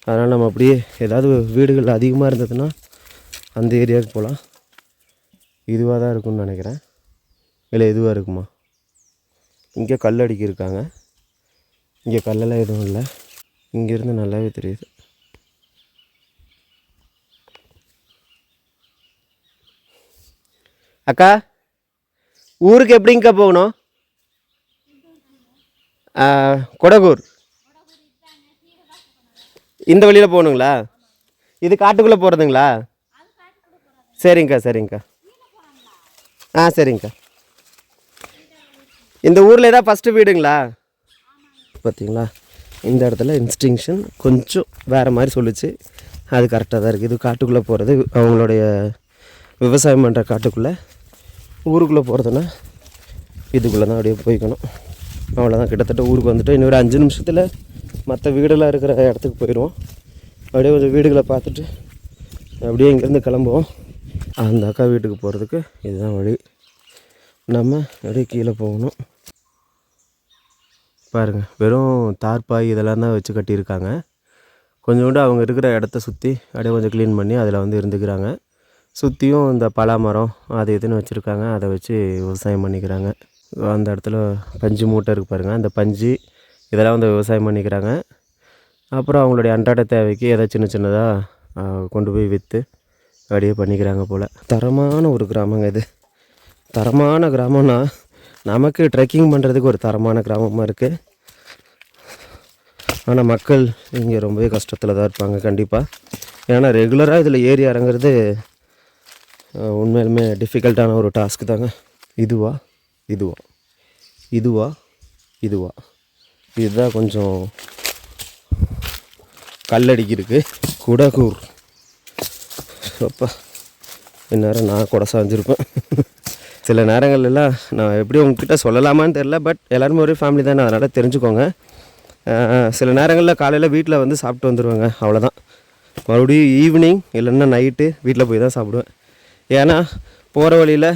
அதனால் நம்ம அப்படியே ஏதாவது வீடுகள் அதிகமாக இருந்ததுன்னா அந்த ஏரியாவுக்கு போகலாம். இதுவாக தான் இருக்கும்னு நினைக்கிறேன். இல்லை இதுவாக இருக்குமா? இங்கே கல் அடிக்கிருக்காங்க. இங்கே கல்லெல்லாம் எதுவும் இல்லை. இங்கேருந்து நல்லாவே தெரியுது. அக்கா, ஊருக்கு எப்படிங்கக்கா போகணும்? கொடகூர் இந்த வழியில் போகணுங்களா? இது காட்டுக்குள்ளே போகிறதுங்களா? சரிங்கக்கா, சரிங்கக்கா. சரிங்கக்கா. இந்த ஊரில் ஏதாவது ஃபஸ்ட்டு வீடுங்களா? பார்த்தீங்களா, இந்த இடத்துல இன்ஸ்டிங்ஷன் கொஞ்சம் வேறு மாதிரி சொல்லிச்சு. அது கரெக்டாக தான் இருக்குது. இது காட்டுக்குள்ளே போகிறது, அவங்களுடைய விவசாயம் பண்ணுற காட்டுக்குள்ளே. ஊருக்குள்ளே போகிறதுனா இதுக்குள்ளே தான் அப்படியே போய்க்கணும். அவ்வளோதான். கிட்டத்தட்ட ஊருக்கு வந்துட்டு இன்னொரு 5 நிமிஷத்தில் மற்ற வீடெல்லாம் இருக்கிற இடத்துக்கு போயிடுவோம். அப்படியே கொஞ்சம் வீடுகளை பார்த்துட்டு அப்படியே இங்கேருந்து கிளம்புவோம். அந்த அக்கா வீட்டுக்கு போகிறதுக்கு இதுதான் வழி. நம்ம அப்படியே கீழே போகணும். பாருங்கள், வெறும் தார்பாய் இதெல்லாம் தான் வச்சு கட்டியிருக்காங்க. கொஞ்சோண்டு அவங்க இருக்கிற இடத்த சுற்றி அப்படியே கொஞ்சம் க்ளீன் பண்ணி அதில் வந்து இருந்துக்கிறாங்க. சுற்றியும் இந்த பலா மரம் அது இதுன்னு வச்சுருக்காங்க. அதை வச்சு விவசாயம் பண்ணிக்கிறாங்க. அந்த இடத்துல பஞ்சு மூட்டை இருக்குது பாருங்கள், அந்த பஞ்சு இதெல்லாம் வந்து விவசாயம் பண்ணிக்கிறாங்க. அப்புறம் அவங்களுடைய அன்றாட தேவைக்கு ஏதோ சின்ன சின்னதாக கொண்டு போய் விற்று அப்படியே பண்ணிக்கிறாங்க போல். தரமான ஒரு கிராமங்க இது. தரமான கிராமம்னா நமக்கு ட்ரெக்கிங் பண்ணுறதுக்கு ஒரு தரமான கிராமமாக இருக்குது. ஆனால் மக்கள் இங்கே ரொம்பவே கஷ்டத்தில் தான் இருப்பாங்க கண்டிப்பாக. ஏன்னா ரெகுலராக இதில் ஏறி இறங்குறது உண்மையிலுமே டிஃபிகல்ட்டான ஒரு டாஸ்க்கு தாங்க. இதுவா இதுவா இதுவா இதுவா இதுதான் கொஞ்சம் கல்லடிக்கிருக்கு. குடகூர் அப்பா இந்நேரம் நான் கொடை சாஞ்சிருப்பேன். சில நேரங்கள்லாம் நான் எப்படி உங்ககிட்ட சொல்லலாமான்னு தெரில, பட் எல்லாருமே ஒரே ஃபேமிலி தானே, அதனால் தெரிஞ்சுக்கோங்க. சில நேரங்களில் காலையில் வீட்டில் வந்து சாப்பிட்டு வந்துடுவேங்க, அவ்வளோதான். மறுபடியும் ஈவினிங் இல்லைன்னா நைட்டு வீட்டில் போய் தான் சாப்பிடுவேன். ஏன்னா போகிற வழியில்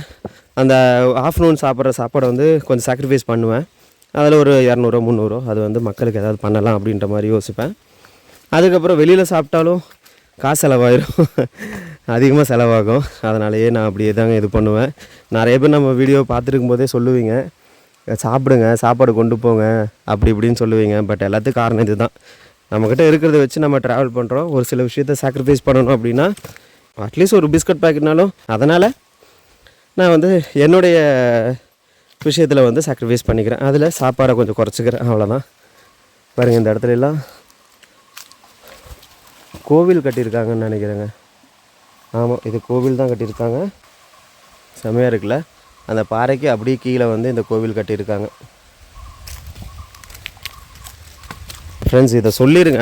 அந்த ஆஃப்டர்நூன் சாப்பிட்ற சாப்பாடை வந்து கொஞ்சம் சாக்ரிஃபைஸ் பண்ணுவேன். அதில் ஒரு 200 300 அது வந்து மக்களுக்கு ஏதாவது பண்ணலாம் அப்படின்ற மாதிரி யோசிப்பேன். அதுக்கப்புறம் வெளியில் சாப்பிட்டாலும் காசு செலவாயிரும், அதிகமாக செலவாகும். அதனாலேயே நான் அப்படியே தாங்க இது பண்ணுவேன். நிறைய பேர் நம்ம வீடியோ பார்த்துருக்கும் போதே சொல்லுவீங்க, சாப்பிடுங்க, சாப்பாடு கொண்டு போங்க அப்படி இப்படின்னு சொல்லுவீங்க. பட் எல்லாத்துக்கும் காரணம் இது தான். நம்மக்கிட்ட இருக்கிறத வச்சு நம்ம ட்ராவல் பண்ணுறோம். ஒரு சில விஷயத்த சாக்ரிஃபைஸ் பண்ணணும் அப்படின்னா அட்லீஸ்ட் ஒரு பிஸ்கட் பாக்கெட்னாலும், அதனால் நான் வந்து என்னுடைய விஷயத்தில் வந்து சாக்ரிஃபைஸ் பண்ணிக்கிறேன். அதில் சாப்பாடை கொஞ்சம் குறைச்சிக்கிறேன், அவ்வளோதான். பாருங்கள், இந்த இடத்துல எல்லாம் கோவில் கட்டியிருக்காங்கன்னு நினைக்கிறேங்க. ஆமாம், இது கோவில் தான் கட்டியிருக்காங்க. செம்மையாக இருக்குல்ல. அந்த பாறைக்கு அப்படியே கீழே வந்து இந்த கோவில் கட்டியிருக்காங்க. ஃப்ரெண்ட்ஸ், இதை சொல்லிடுங்க.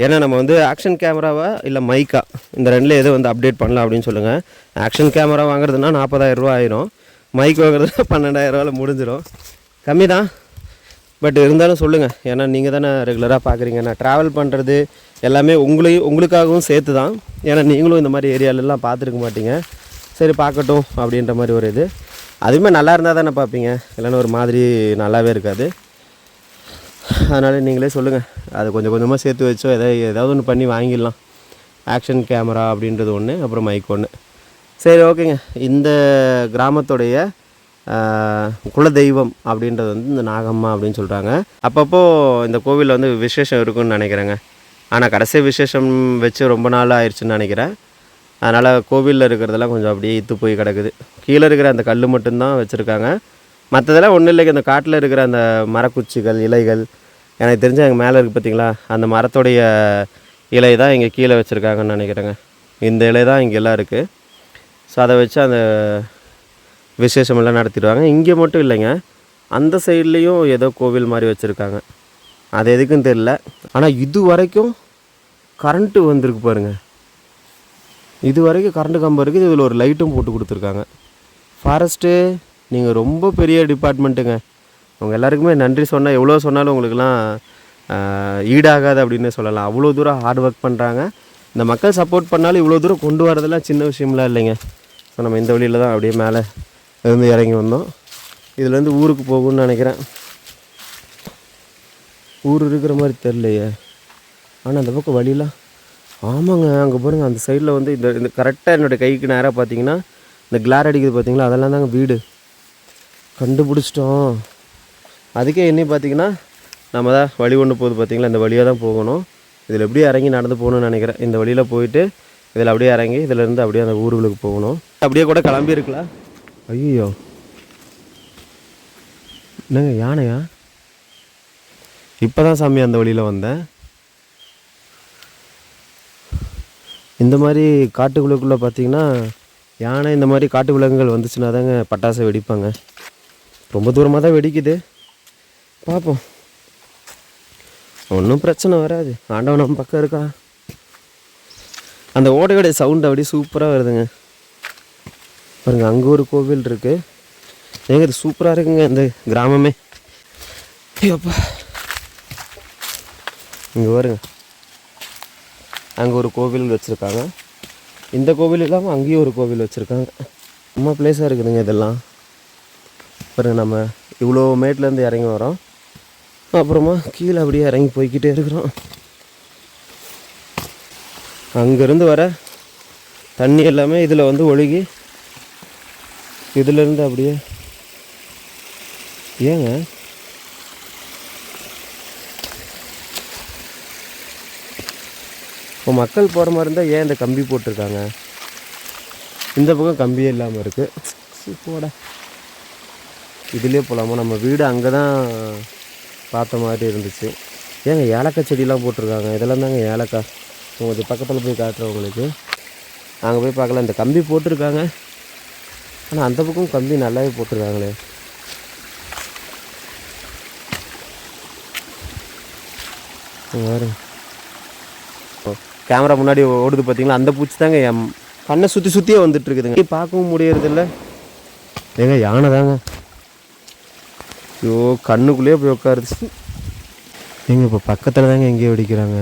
ஏன்னா நம்ம வந்து ஆக்ஷன் கேமராவா இல்லை மைக்கா, இந்த ரெண்டில் எது வந்து அப்டேட் பண்ணலாம் அப்படின்னு சொல்லுங்கள். ஆக்ஷன் கேமரா வாங்குறதுனா 40,000 ரூபா ஆயிரும். மைக் வாங்குறதுனா 12,000 ரூபாவில் கம்மி தான். பட் இருந்தாலும் சொல்லுங்கள், ஏன்னா நீங்கள் தானே ரெகுலராக பார்க்குறீங்க. நான் ட்ராவல் பண்ணுறது எல்லாமே உங்களுக்காகவும் சேர்த்து தான். ஏன்னா நீங்களும் இந்த மாதிரி ஏரியாலெலாம் பார்த்துருக்க மாட்டீங்க. சரி பார்க்கட்டும் அப்படின்ற மாதிரி ஒரு இது. அதுவுமே நல்லா இருந்தால் தானே பார்ப்பீங்க, இல்லைன்னா ஒரு மாதிரி நல்லாவே இருக்காது. அதனால் நீங்களே சொல்லுங்கள், அதை கொஞ்சம் கொஞ்சமாக சேர்த்து வச்சோ ஏதாவது ஒன்று பண்ணி வாங்கிடலாம். ஆக்ஷன் கேமரா அப்படின்றது ஒன்று, அப்புறம் மைக் ஒன்று. சரி, ஓகேங்க. இந்த கிராமத்துடைய குலதெய்வம் அப்படின்றது வந்து இந்த நாகம்மா அப்படின்னு சொல்கிறாங்க. அப்பப்போ இந்த கோவிலில் வந்து விசேஷம் இருக்குன்னு நினைக்கிறேங்க. ஆனால் கடைசி விசேஷம் வச்சு ரொம்ப நாள் ஆயிடுச்சுன்னு நினைக்கிறேன். அதனால் கோவிலில் இருக்கிறதெல்லாம் கொஞ்சம் அப்படியே இத்து போய் கிடக்குது. கீழே இருக்கிற அந்த கல் மட்டும்தான் வச்சுருக்காங்க. மற்றதெல்லாம் ஒன்றும் இல்லைங்க. இந்த காட்டில் இருக்கிற அந்த மரக்குச்சிகள், இலைகள், எனக்கு தெரிஞ்ச எங்கள் மேலே இருக்குது பார்த்தீங்களா, அந்த மரத்துடைய இலை தான் இங்கே கீழே வச்சுருக்காங்கன்னு நினைக்கிறேங்க. இந்த இலை தான் இங்கே எல்லாம் இருக்குது. ஸோ அதை வச்சு அந்த விசேஷமெல்லாம் நடத்திடுவாங்க. இங்கே மட்டும் இல்லைங்க, அந்த சைட்லேயும் ஏதோ கோவில் மாதிரி வச்சுருக்காங்க. அது எதுக்குன்னு தெரில. ஆனால் இது வரைக்கும் கரண்ட்டு வந்திருக்கு பாருங்கள். இது வரைக்கும் கரண்ட்டு கம்பம் இருக்குது. இதில் ஒரு லைட்டும் போட்டு கொடுத்துருக்காங்க. ஃபாரஸ்ட்டு, நீங்கள் ரொம்ப பெரிய டிபார்ட்மெண்ட்டுங்க. அவங்க எல்லாருக்குமே நன்றி சொன்னால் எவ்வளோ சொன்னாலும் உங்களுக்குலாம் ஈடாகாது அப்படின்னு சொல்லலாம். அவ்வளோ தூரம் ஹார்ட் ஒர்க் பண்ணுறாங்க. இந்த மக்கள் சப்போர்ட் பண்ணாலும் இவ்வளோ தூரம் கொண்டு வரதெல்லாம் சின்ன விஷயம்லாம் இல்லைங்க. ஸோ நம்ம இந்த வழியில் தான் அப்படியே மேலே இருந்து இறங்கி வந்தோம். இதுலேருந்து ஊருக்கு போகும்னு நினைக்கிறேன். ஊர் இருக்கிற மாதிரி தெரிலையே. ஆனால் அந்த பக்கம் வழியெலாம், ஆமாங்க, அங்கே பாருங்கள், அந்த சைடில் வந்து இந்த கரெக்டாக என்னோடய கைக்கு நேராக பார்த்தீங்கன்னா இந்த கிளார் அடிக்குது பார்த்தீங்களா, அதெல்லாம் தாங்க வீடு. கண்டுபிடிச்சிட்டோம். அதுக்கே என்ன பார்த்தீங்கன்னா நம்ம தான் வழி ஒன்று போகுது பார்த்தீங்களா, இந்த வழியாக தான் போகணும். இதில் எப்படியே இறங்கி நடந்து போகணும்னு நினைக்கிறேன். இந்த வழியில் போயிட்டு இதில் அப்படியே இறங்கி இதிலேருந்து அப்படியே அந்த ஊர்களுக்கு போகணும். அப்படியே கூட கிளம்பி இருக்கலாம். ஐயோ, என்னங்க யானையா? இப்போ தான் சாமி அந்த வழியில் வந்தேன். இந்த மாதிரி காட்டுக்குள்ளுக்குள்ளே பார்த்தீங்கன்னா யானை, இந்த மாதிரி காட்டு விலங்குகள் வந்துச்சுன்னா தாங்க பட்டாசை வெடிப்பாங்க. ரொம்ப தூரமாக தான் வெடிக்குது. பார்ப்போம், ஒன்றும் பிரச்சனை வராது. ஆண்டவன் நம்ம பக்கம் இருக்கா. அந்த ஓடையோடைய சவுண்ட் அப்படியே சூப்பராக வருதுங்க. பாருங்க, அங்கே ஒரு கோவில் இருக்குது. ஏங்க இது சூப்பராக இருக்குங்க இந்த கிராமமே. ஐயோப்பா, இங்கே பாருங்க, அங்கே ஒரு கோவில் வச்சுருக்காங்க. இந்த கோவில் இல்லாமல் அங்கேயும் ஒரு கோவில் வச்சுருக்காங்க. ரொம்ப பிளேஸாக இருக்குதுங்க இதெல்லாம். பாருங்க, நம்ம இவ்வளோ மேட்லேருந்து இறங்கி வரோம். அப்புறமா கீழே அப்படியே இறங்கி போய்கிட்டே இருக்கிறோம். அங்கேருந்து வர தண்ணி எல்லாமே இதில் வந்து ஒழுகி இதிலேருந்து அப்படியே, ஏங்க இப்போ மக்கள் போகிற மாதிரி இருந்தால் ஏன் இந்த கம்பி போட்டிருக்காங்க? இந்த பக்கம் கம்பியே இல்லாமல் இருக்குது. போட இதுலேயே போகலாமா? நம்ம வீடு அங்கே தான் பார்த்த மாதிரி இருந்துச்சு. ஏங்க ஏலக்காய் செடியெலாம் போட்டிருக்காங்க. இதெல்லாம் தாங்க ஏலக்காய். உங்களுக்கு பக்கத்தில் போய் காட்டுறேன் உங்களுக்கு. அங்கே போய் பார்க்கலாம். இந்த கம்பி போட்டிருக்காங்க, ஆனால் அந்த பக்கம் கம்பி நல்லாவே போட்டிருக்காங்களே. வேறு கேமரா முன்னாடி ஓடுது பார்த்தீங்களா, அந்த பூச்சி தாங்க என் கண்ணை சுற்றி சுற்றியே வந்துட்டு இருக்குதுங்க. பார்க்கவும் முடியறதில்ல. ஏங்க யானை தாங்க. ஐயோ கண்ணுக்குள்ளேயே போய் உட்காருது. எங்க இப்போ பக்கத்தில் தாங்க எங்கேயோ வெடிக்கிறாங்க.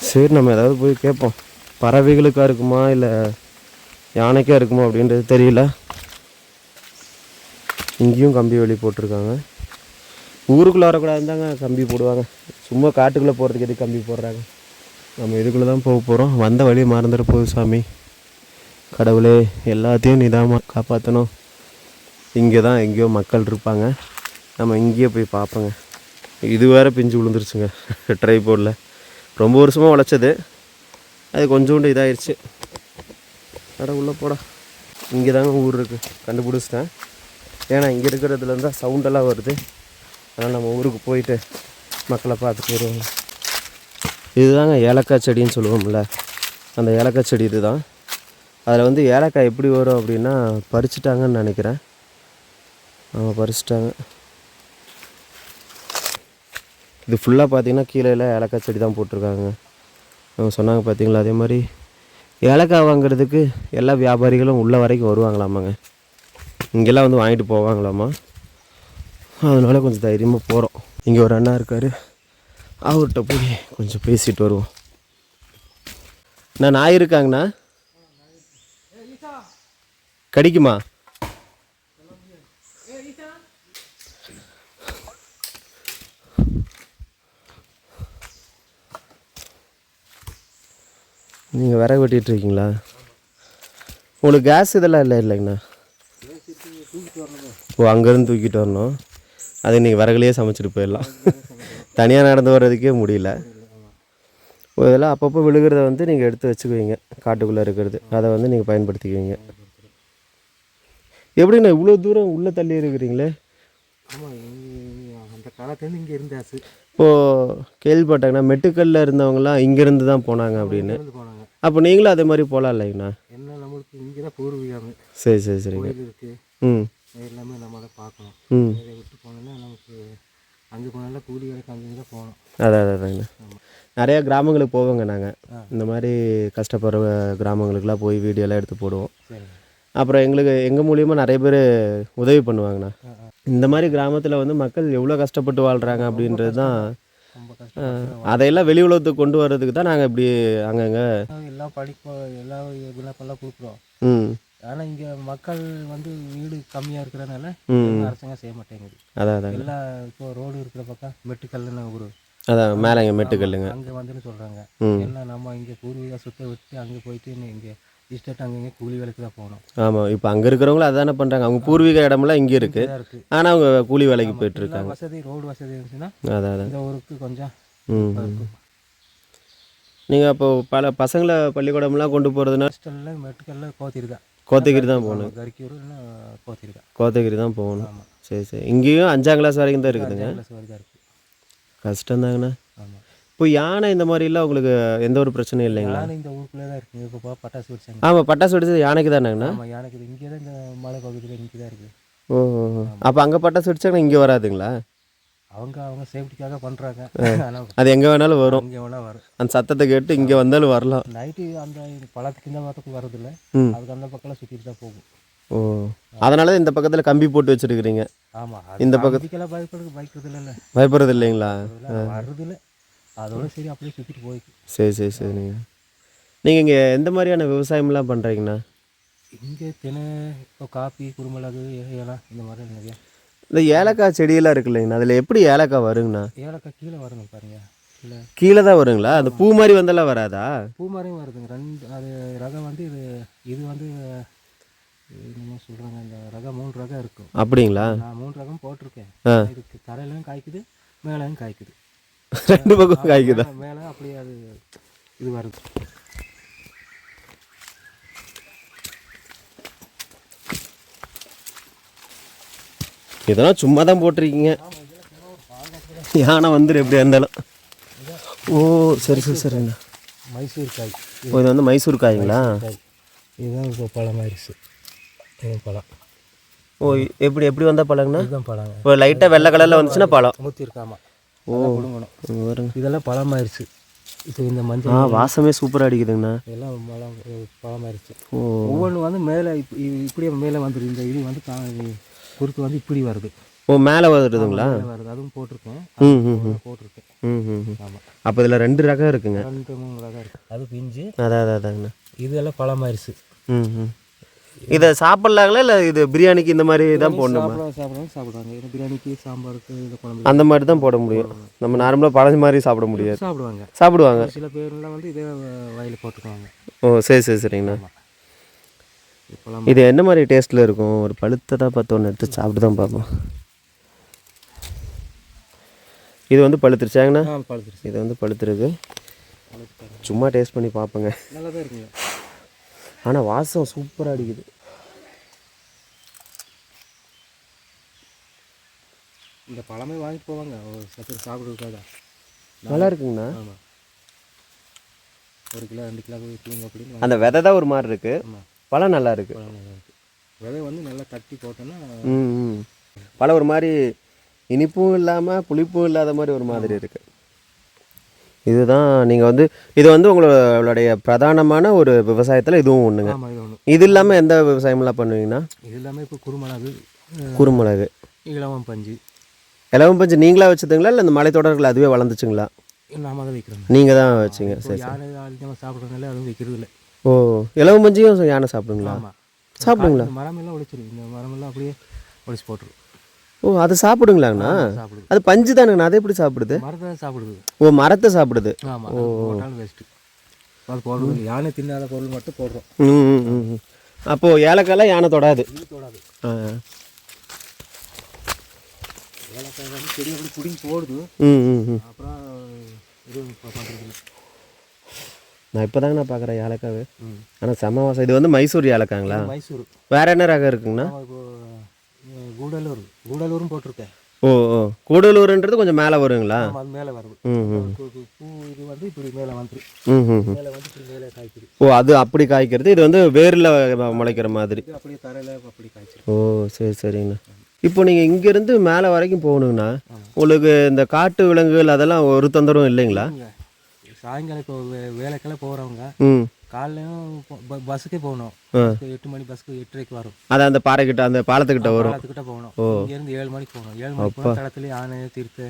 சரி நம்ம ஏதாவது போய் கேட்போம். பறவைகளுக்காக இருக்குமா இல்லை யானைக்காக இருக்குமா அப்படின்றது தெரியல. இங்கேயும் கம்பி வேலி போட்டிருக்காங்க. ஊருக்குள்ளே வரக்கூடாதுந்தாங்க கம்பி போடுவாங்க. சும்மா காட்டுக்குள்ளே போகிறதுக்கு எதுக்கு கம்பி போடுறாங்க? நம்ம இதுக்குள்ளே தான் போக போகிறோம். வந்த வழியை மறந்துட போகுது சாமி. கடவுளே எல்லாத்தையும் நிதானமாக காப்பாற்றணும். இங்கே தான் எங்கேயோ மக்கள் இருப்பாங்க. நம்ம இங்கேயே போய் பார்ப்போங்க. இது வேறு பிஞ்சு விழுந்துருச்சுங்க ட்ரைபோர்டில். ரொம்ப வருஷமாக உழைச்சது, அது கொஞ்சோண்டு இதாகிடுச்சு. கடை உள்ளே போடா. இங்கே தாங்க ஊர் இருக்குது, கண்டுபிடிச்சிட்டேன். ஏன்னா இங்கே இருக்கிறதுலேருந்து தான் சவுண்டெல்லாம் வருது. அதனால் நம்ம ஊருக்கு போயிட்டு மக்களை பார்த்துட்டு வருவோம். இதுதாங்க ஏலக்காய் செடின்னு சொல்லுவோம்ல, அந்த ஏலக்காய் செடி இது தான். அதில் வந்து ஏலக்காய் எப்படி வரும் அப்படின்னா பறிச்சிட்டாங்கன்னு நினைக்கிறேன். ஆமாம் பறிச்சிட்டாங்க. இது ஃபுல்லாக பார்த்தீங்கன்னா கீழே எல்லாம் ஏலக்காய் செடி தான் போட்டிருக்காங்க. அவங்க சொன்னாங்க பார்த்தீங்களா. அதே மாதிரி ஏலக்காய் வாங்குறதுக்கு எல்லா வியாபாரிகளும் உள்ளே வரைக்கும் வருவாங்களாமாங்க. இங்கெல்லாம் வந்து வாங்கிட்டு போவாங்களாமா. அதனால் கொஞ்சம் தைரியமாக போகிறோம். இங்கே ஒரு அண்ணா இருக்கார், அவர்கிட்ட போய் கொஞ்சம் பேசிட்டு வருவோம். நான் நாய் இருக்காங்கண்ணா, கடிக்குமா? நீங்கள் விறகு வெட்டிகிட்டு இருக்கீங்களா? உங்களுக்கு கேஸ் இதெல்லாம் இல்லைங்கண்ணா? ஓ அங்கேருந்து தூக்கிட்டு வரணும். அது நீங்கள் விறகுலையே சமைச்சிட்டு போயிடலாம். தனியாக நடந்து வர்றதுக்கே முடியல. இதெல்லாம் அப்பப்போ விழுகிறத வந்து நீங்கள் எடுத்து வச்சுக்குவீங்க. காட்டுக்குள்ளே இருக்கிறது அதை வந்து நீங்கள் பயன்படுத்திக்குவீங்க. எப்படிண்ணா இவ்வளோ தூரம் உள்ளே தள்ளி இருக்கிறீங்களே? ஆமாம், அந்த காலத்துலேருந்து இங்கே இருந்தாச்சு. இப்போது கேள்விப்பட்டாங்கண்ணா மெட்டுக்கல்லில் இருந்தவங்களாம் இங்கேருந்து தான் போனாங்க அப்படின்னு. போனாங்க. அப்போ நீங்களும் அதே மாதிரி போகலாம் இல்லைங்கண்ணா? என்ன நம்மளுக்கு இங்கே தான் பூர்வீகம். சரி சரி சரிங்க. கோயில் இருக்குது, ம் எல்லாமே நம்ம அதை பார்க்கணும். ம் இதை விட்டு போனோன்னா நமக்கு அங்கே போனாலும் கூலி வேலைக்கு அங்கே தான் போகணும். அதாங்கண்ணா. நிறையா கிராமங்களுக்கு போவோங்க நாங்கள். இந்த மாதிரி கஷ்டப்படுற கிராமங்களுக்கெல்லாம் போய் வீடியோலாம் எடுத்து போடுவோம். சரி. அப்புறம் எங்கள் மூலியமாக நிறைய பேர் உதவி பண்ணுவாங்கண்ணா. இந்த மாதிரி கிராமத்தில் வந்து மக்கள் எவ்வளோ கஷ்டப்பட்டு வாழ்கிறாங்க அப்படின்றது தான். ரொம்ப கஷ்டம். அதையெல்லாம் வெளி உலகத்துக்கு கொண்டு வர்றதுக்கு தான் நாங்கள் இப்படி அங்கங்கே எல்லாம் படிப்போம், எல்லாம் விண்ணப்பெல்லாம் கொடுக்குறோம். ம் ஆனால் இங்கே மக்கள் வந்து வீடு கம்மியாக இருக்கிறதுனால அரசாங்கம் செய்ய மாட்டேங்குது. அதான் எல்லாம் இப்போ ரோடு இருக்கிற பக்கம் மெட்டுக்கல்லுன்னு ஒரு அதான் மேலே இங்கே மெட்டுக்கல்லுங்க அங்கே வந்துன்னு சொல்கிறாங்க. எல்லாம் நம்ம இங்கே பூர்வீக சுத்த விட்டு அங்கே போயிட்டு இங்கே இஷ்டட்டு அங்கங்கே கூலி வேலைக்கு தான் போகணும். ஆமாம், இப்போ அங்கே இருக்கிறவங்களும் அதானே பண்ணுறாங்க. அவங்க பூர்வீக இடமெல்லாம் இங்கே இருக்குது, ஆனால் அவங்க கூலி வேலைக்கு போயிட்டுருக்காங்க. வசதி ரோடு வசதி இருந்துச்சுன்னா அதான் இந்த ஊருக்கு கொஞ்சம் ம். நீங்கள் அப்போ பல பசங்களை பள்ளிக்கூடம்லாம் கொண்டு போகிறதுனா ஹாஸ்டலில் மெட்டுக்கல்ல கோத்தகிரி தான் போகணும். கரிக்கூர் கோத்தகிரி தான் போகணும். சரி சரி. இங்கேயும் 5ஆம் கிளாஸ் வரைக்கும் தான் இருக்குதுங்க. இருக்குது. கஷ்டம்தாங்கண்ணா. ஆமாம். இப்போ யானை இந்த மாதிரிலாம் உங்களுக்கு எந்த ஒரு பிரச்சனையும் இல்லைங்களா? யானை இந்த ஊருக்குள்ளே தான் இருக்குது. இப்போ பட்டாசு வெடிச்சாங்க. ஆமாம், பட்டாசு வெடிச்சது யானைக்கு தானேங்கண்ணா? ஆமாம், யானைக்கு இங்கே தான், இந்த மலை பகுதியில் இங்கே தான் இருக்குது. ஓ, அப்போ அங்கே பட்டாசு வெடிச்சாங்கன்னா இங்கே வராதுங்களா? அவங்க சேஃப்டிக்காக பண்ணுறாங்க. ஆனால் அது எங்கே வேணாலும் வரும். இங்கே வேணால் வரும். அந்த சத்தத்தை கேட்டு இங்கே வந்தாலும் வரலாம். நைட்டு அந்த பழத்துக்கு இந்த பக்கத்துக்கு வரதில்லை, அதுக்கு அந்த பக்கம்லாம் சுற்றிட்டு தான் போகும். ஓ, அதனால தான் இந்த பக்கத்தில் கம்பி போட்டு வச்சுருக்கிறீங்க. ஆமாம், இந்த பக்கத்துக்கெல்லாம் பயப்படுறது இல்லைல்ல. பயப்படுறது இல்லைங்களா? வருதில்லை, அதோட சரி அப்படியே சுற்றிட்டு போய்க்கு. சரி சரி சரி. நீங்கள் இங்கே எந்த மாதிரியான விவசாயம்லாம் பண்ணுறீங்கண்ணா? இங்கே தினை, இப்போ காப்பி, குருமிளகு, ஏலம் இந்த மாதிரி நிறையா. இந்த ஏலக்காய் செடியெல்லாம் இருக்கு இல்லைங்கண்ணா, அதில் எப்படி ஏலக்காய் வருங்கண்ணா? ஏலக்காய் கீழே வருங்க பாருங்க. கீழே தான் வருங்களா? அந்த பூ மாதிரி வந்தெல்லாம் வராதா? பூ மாதிரியும் வருதுங்க. அது ரகம் வந்து இது வந்து என்ன சொல்கிறாங்க, இந்த ரகம் 3 ரகம் இருக்கும். அப்படிங்களா? நான் 3 ரகம் போட்டிருக்கேன். இதுக்கு தரையிலையும் காய்க்குது, மேலேயும் காய்க்குது. 2 பக்கம் காய்க்குதா? மேலே அப்படியே அது இது வருது. இதெல்லாம் சும்மா தான் போட்டிருக்கீங்க. யானை வந்துடும் எப்படியா இருந்தாலும். ஓ சரி சரி சரிங்கண்ணா. மைசூர் காய். ஓ இது வந்து மைசூர் காய்ங்களா? இதுதான் இப்போ பழமாயிருச்சு. இதுதான் பழம். ஓ எப்படி எப்படி வந்தால் பழங்கண்ணா? இதுதான் பழங்க. இப்போ லைட்டாக வெள்ளை கலரில் வந்துச்சுன்னா பழம். ஊற்றி இருக்காமா. ஓ கொடுங்கணும். இதெல்லாம் பழமாயிருச்சு. இப்போ இந்த மஞ்சள் வாசமே சூப்பராக அடிக்குதுங்கண்ணா. எல்லாம் பழமாயிருச்சு. ஒவ்வொன்று வந்து மேலே இப்படியே மேலே வந்துடுது. இந்த இது வந்து குறுக்கு வந்து இப்படி வருது. ஓ மேலே வருதுங்களா? வருது. அதுவும் போட்டிருக்கேன். போட்டிருக்கேன். ஆமாம். அப்போ இதில் 2 ரகம் இருக்குங்க. 2-3 ரகம் இருக்குது. அது பிஞ்சு. அதாங்கண்ணா. இதெல்லாம் பழமாயிருச்சு. இதை சாப்பிட்லாங்களா இல்லை இது பிரியாணிக்கு இந்த மாதிரி தான் போடணுமா? சாப்பிடுவாங்க. இது பிரியாணிக்கு சாம்பாருக்கு இது குழம்பு அந்த மாதிரி தான் போட முடியும். நம்ம நார்மலாக பழஞ்ச மாதிரி சாப்பிட முடியாது. சாப்பிடுவாங்க. சில பேர்லாம் வந்து இதே வயலில் போட்டுக்குவாங்க. ஓ சரி சரி சரிங்கண்ணா. இது என்ன மாதிரி டேஸ்ட்டில் இருக்கும்? ஒரு பழுத்ததாக பார்த்து ஒன்று எடுத்து சாப்பிட்டு தான் பார்ப்போம். இது வந்து பழுத்துருச்சாங்கண்ணா? பழுத்துருச்சு. இது வந்து பழுத்துருக்கு. சும்மா டேஸ்ட் பண்ணி பார்ப்போங்க. நல்லா தான் இருக்குங்க. ஆனால் வாசம் சூப்பராக அடிக்குது. இந்த பழமே வாங்கிட்டு போவாங்க ஒரு சத்து சாப்பிட்றதுக்காக. நல்லா இருக்குங்கண்ணா. ஆமாம். 1 கிலோ 2 கிலோ வைக்கலங்க அப்படின்னு. அந்த விதை தான் ஒரு மாதிரி இருக்கு. பழம் நல்லா இருக்கு. விதை வந்து நல்லா தட்டி போட்டோன்னா பழம் ஒரு மாதிரி இனிப்பும் இல்லாமல் புளிப்பும் இல்லாத மாதிரி ஒரு மாதிரி இருக்குது. இதுதான் நீங்கள் வந்து இது வந்து உங்களுடைய பிரதானமான ஒரு விவசாயத்தில் இதுவும் ஒன்றுங்க. இது இல்லாமல் எந்த விவசாயமெல்லாம் பண்ணுவீங்கன்னா? இது இல்லாமல் இப்போ குறுமிளகு, இலவம் பஞ்சு. இலவம் பஞ்சு நீங்களா வச்சுதுங்களா இல்லை இந்த மலைத்தொடர்கள் அதுவே வளர்ந்துச்சுங்களா? நாம தான் வைக்கிறோம். நீங்கள் தான் வச்சிங்க. சரி. யானை அதிகமாக சாப்பிட்றதுனால அதுவும் வைக்கிறது இல்லை. ஓ இலவம் பஞ்சியும் யானை சாப்பிடுங்களா? சாப்பிடுங்களா? மரமெல்லாம் ஒழிச்சிடும். இந்த மரமெல்லாம் அப்படியே ஒழிச்சு போட்டுரும். ஓ அது சாப்பிடுங்களாங்கண்ணா? சாப்பிடுது. அது பஞ்சு தானுங்கண்ணா. அது எப்படி சாப்பிடுது? மரத்தை சாப்பிடுது. ஓ மரத்தை சாப்பிடுது. ஆமாம். போட்டாலும் வேஸ்ட்டு. அது போடுறது யானை தின்னாத பொருள் மட்டும் போடுறோம். அப்போது ஏலக்காயெல்லாம் யானை தொடாது. தொடாது. ஏலக்காய் வந்து செடி அப்படி பிடிங்கி போடுது. அப்புறம் இது பண்ணுறது. நான் இப்போ தாங்க நான் பார்க்குறேன் ஏலக்காய். ஆனால் செம்ம வாசம். இது வந்து மைசூர் ஏலக்காங்களா? மைசூர். வேறு என்ன ரகம் இருக்குங்கண்ணா? கூடலூரும் போட்டிருக்கேன். ஓ ஓ கூடலூருன்றது கொஞ்சம் மேலே வருங்களா? அது மேலே வருது. பூ இது வந்து இப்படி மேலே வந்துடும். மேலே வந்து இப்படி மேலே காய்க்குது. ஓ அது அப்படி காய்க்கிறது. இது வந்து வேரில் முளைக்கிற மாதிரி. அப்படியே தரையில் அப்படி காய்ச்சிடும். ஓ சரி சரிங்கண்ணா. இப்போ நீங்கள் இங்கேருந்து மேலே வரைக்கும் போகணுங்கண்ணா, உங்களுக்கு இந்த காட்டு விலங்குகள் அதெல்லாம் ஒரு தொந்தரவும் இல்லைங்களா? சாயங்காலம் இப்போ வேலைக்கெல்லாம் போகிறவங்க காலையிலும் பஸ்ஸுக்கே போகணும். 8 மணி பஸ்ஸுக்கு 8:30 வரும். அது அந்த பாறைக்கிட்ட அந்த பாலத்துக்கிட்ட வரும். பாலத்துக்கிட்ட போகணும். இங்கேருந்து 7 மணிக்கு போகணும். 7 மணிக்கு தளத்துலேயே ஆனை தீர்த்து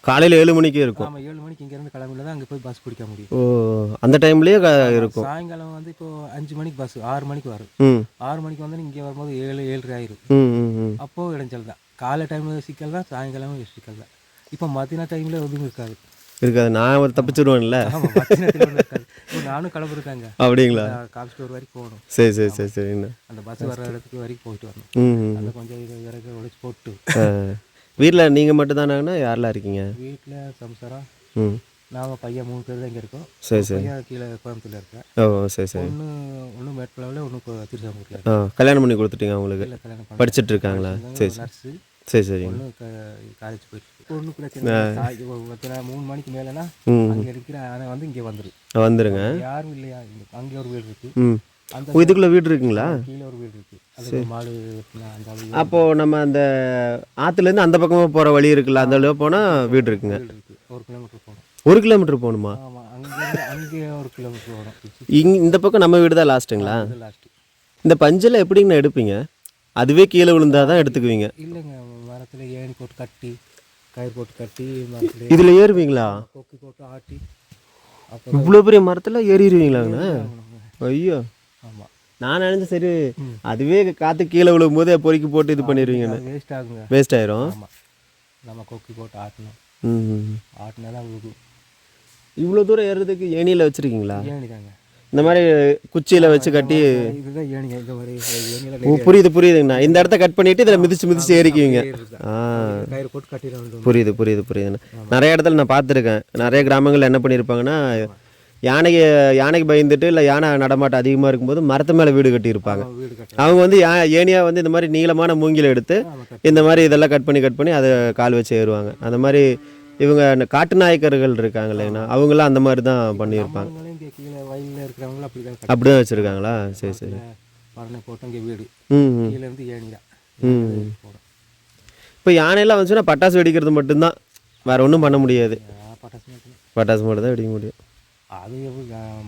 காலையில் 7 மணிக்கு இருக்கும். ஆமாம். 7 மணிக்கு இங்கேருந்து கிளம்பினா தான் அங்கே போய் பஸ் பிடிக்க முடியும். ஓ அந்த டைம்லேயே இருக்கும். சாயங்காலம் வந்து இப்போ 5 மணிக்கு பஸ் 6 மணிக்கு வரும். 6 மணிக்கு வந்து இங்கே வரும்போது 7-7:30 ஆயிரும். அப்போது இடைஞ்சல் தான். காலை டைமில் சிக்கல் தான், சாயங்காலமும் சிக்கல் தான். இப்போ மத்தியான டைமில் எதுவும் இருக்காது. நான் ஒரு தப்பிச்சிடுவேன்ல. இப்போ நானும் கிளம்பிருக்காங்க. அப்படிங்களா? காஃபி ஸ்டோர் வரைக்கும் போகணும். சரி சரி சரி சரிங்கண்ணா. அந்த பஸ் வர இடத்துக்கு வரைக்கும் போயிட்டு வரணும். அந்த கொஞ்சம் இது விறகு உடைச்சு போட்டு. வீட்டில் நீங்கள் மட்டும் தானாங்கண்ணா? யாரெல்லாம் இருக்கீங்க வீட்டில்? சம்சாரம், நாம் பையன் 3 பேர் தான் இங்கே இருக்கோம். சரி சரி. பையன் கீழே கோயம்புத்தூரில் இருக்கேன். ஓ சரி சரி. ஒன்று மேட்பளவில், ஒன்று இப்போ திருச்சாங்கூரில். கல்யாணம் பண்ணி கொடுத்துட்டீங்க அவங்களுக்கு? கல்யாணம் படிச்சுட்டு இருக்காங்களா? சரி நர்ஸு. சரி சரி. ஒன்று காலேஜ் போயிட்டு ஒன்றும் பிரச்சனை. 3 மணிக்கு மேலேனா அங்கே இருக்கிற ஆனால் வந்து இங்கே வந்துருங்க. யாரும் இல்லையா? அங்கே ஒரு வீடு இருக்குது. அந்த இதுக்குள்ளே வீடு இருக்குங்களா? கீழே ஒரு வீடு இருக்குது. அது மாடு அந்த. அப்போது நம்ம அந்த ஆற்றுலேருந்து அந்த பக்கமாக போகிற வழி இருக்குல்ல, அந்த வழியாக போனால் வீடு இருக்குங்க. 1 கிலோமீட்டர் போகணும். 1 கிலோமீட்டர் போகணுமா? ஆமாம். அங்கே 1 கிலோமீட்டர் போகணும். இந்த பக்கம் நம்ம வீடு தான் லாஸ்ட்டுங்களா? லாஸ்ட்டு. இந்த பஞ்செல்லாம் எப்படிங்கண்ணா எடுப்பீங்க? அதுவே கீழே விழுந்தா தான் எடுத்துக்குவீங்க? இல்லைங்க, மரத்தில் ஏணி போட்டு கட்டி, கயிறு போட்டு கட்டி மரத்தில் இதில் ஏறுவீங்களா? கொக்கி போட்டு ஆட்டி. அப்போ இவ்வளோ பெரிய மரத்தில் ஏறிடுவீங்களாங்கண்ணா? ஐயோ. ஆமாம். நான் நினச்சேன் சரி அதுவே காற்று கீழே விழுகும் போது பொறுக்கி போட்டு இது பண்ணிடுவீங்கன்னு. வேஸ்ட் ஆகுங்க. வேஸ்ட் ஆயிரும். ஆமாம். நம்ம கொக்கி போட்டு ஆட்டணும். ஆட்டினா தான் விழுகும். இவ்வளோ தூரம் ஏறுறதுக்கு ஏணியில் வச்சுருக்கீங்களா? ஏணி தாங்க. இந்த மாதிரி குச்சியில் வச்சு கட்டி. இதுதான் ஏணிங்க, இந்த மாதிரி ஏணியில் ஓ, புரியுது புரியுதுங்கண்ணா. இந்த இடத்த கட் பண்ணிட்டு இதில் மிதிச்சு ஏறிக்குவீங்க. ஆ, கயிறு போட்டு கட்டிடுவாங்க. புரியுதுண்ணா. நிறைய இடத்துல நான் பார்த்துருக்கேன். நிறைய கிராமங்களில் என்ன பண்ணியிருப்பாங்கன்னா, யானைக்கு பயந்துட்டு இல்லை யானை நடமாட்டம் அதிகமாக இருக்கும்போது மரத்து மேலே வீடு கட்டியிருப்பாங்க. வீடு கட்டி அவங்க வந்து ஏனியாக வந்து இந்த மாதிரி நீளமான மூங்கில எடுத்து இந்த மாதிரி இதெல்லாம் கட் பண்ணி அதை கால் வச்சு ஏறுவாங்க. அந்த மாதிரி இவங்க காட்டு நாயக்கர்கள் இருக்காங்க இல்லைங்கண்ணா, அவங்களாம் அந்த மாதிரி தான் பண்ணியிருப்பாங்க. இங்கே கீழே வயலில் இருக்கிறவங்களும் அப்படி தான் அப்படி தான் வச்சுருக்காங்களா? சரி சரி. பரணை போட்டு இங்கே வீடு கீழே இருந்து ஏணி தான். இப்போ யானையெல்லாம் வந்துச்சுன்னா பட்டாசு வெடிக்கிறது மட்டும்தான், வேறு ஒன்றும் பண்ண முடியாது. பட்டாசு மட்டும் தான் வெடிக்க முடியும். அது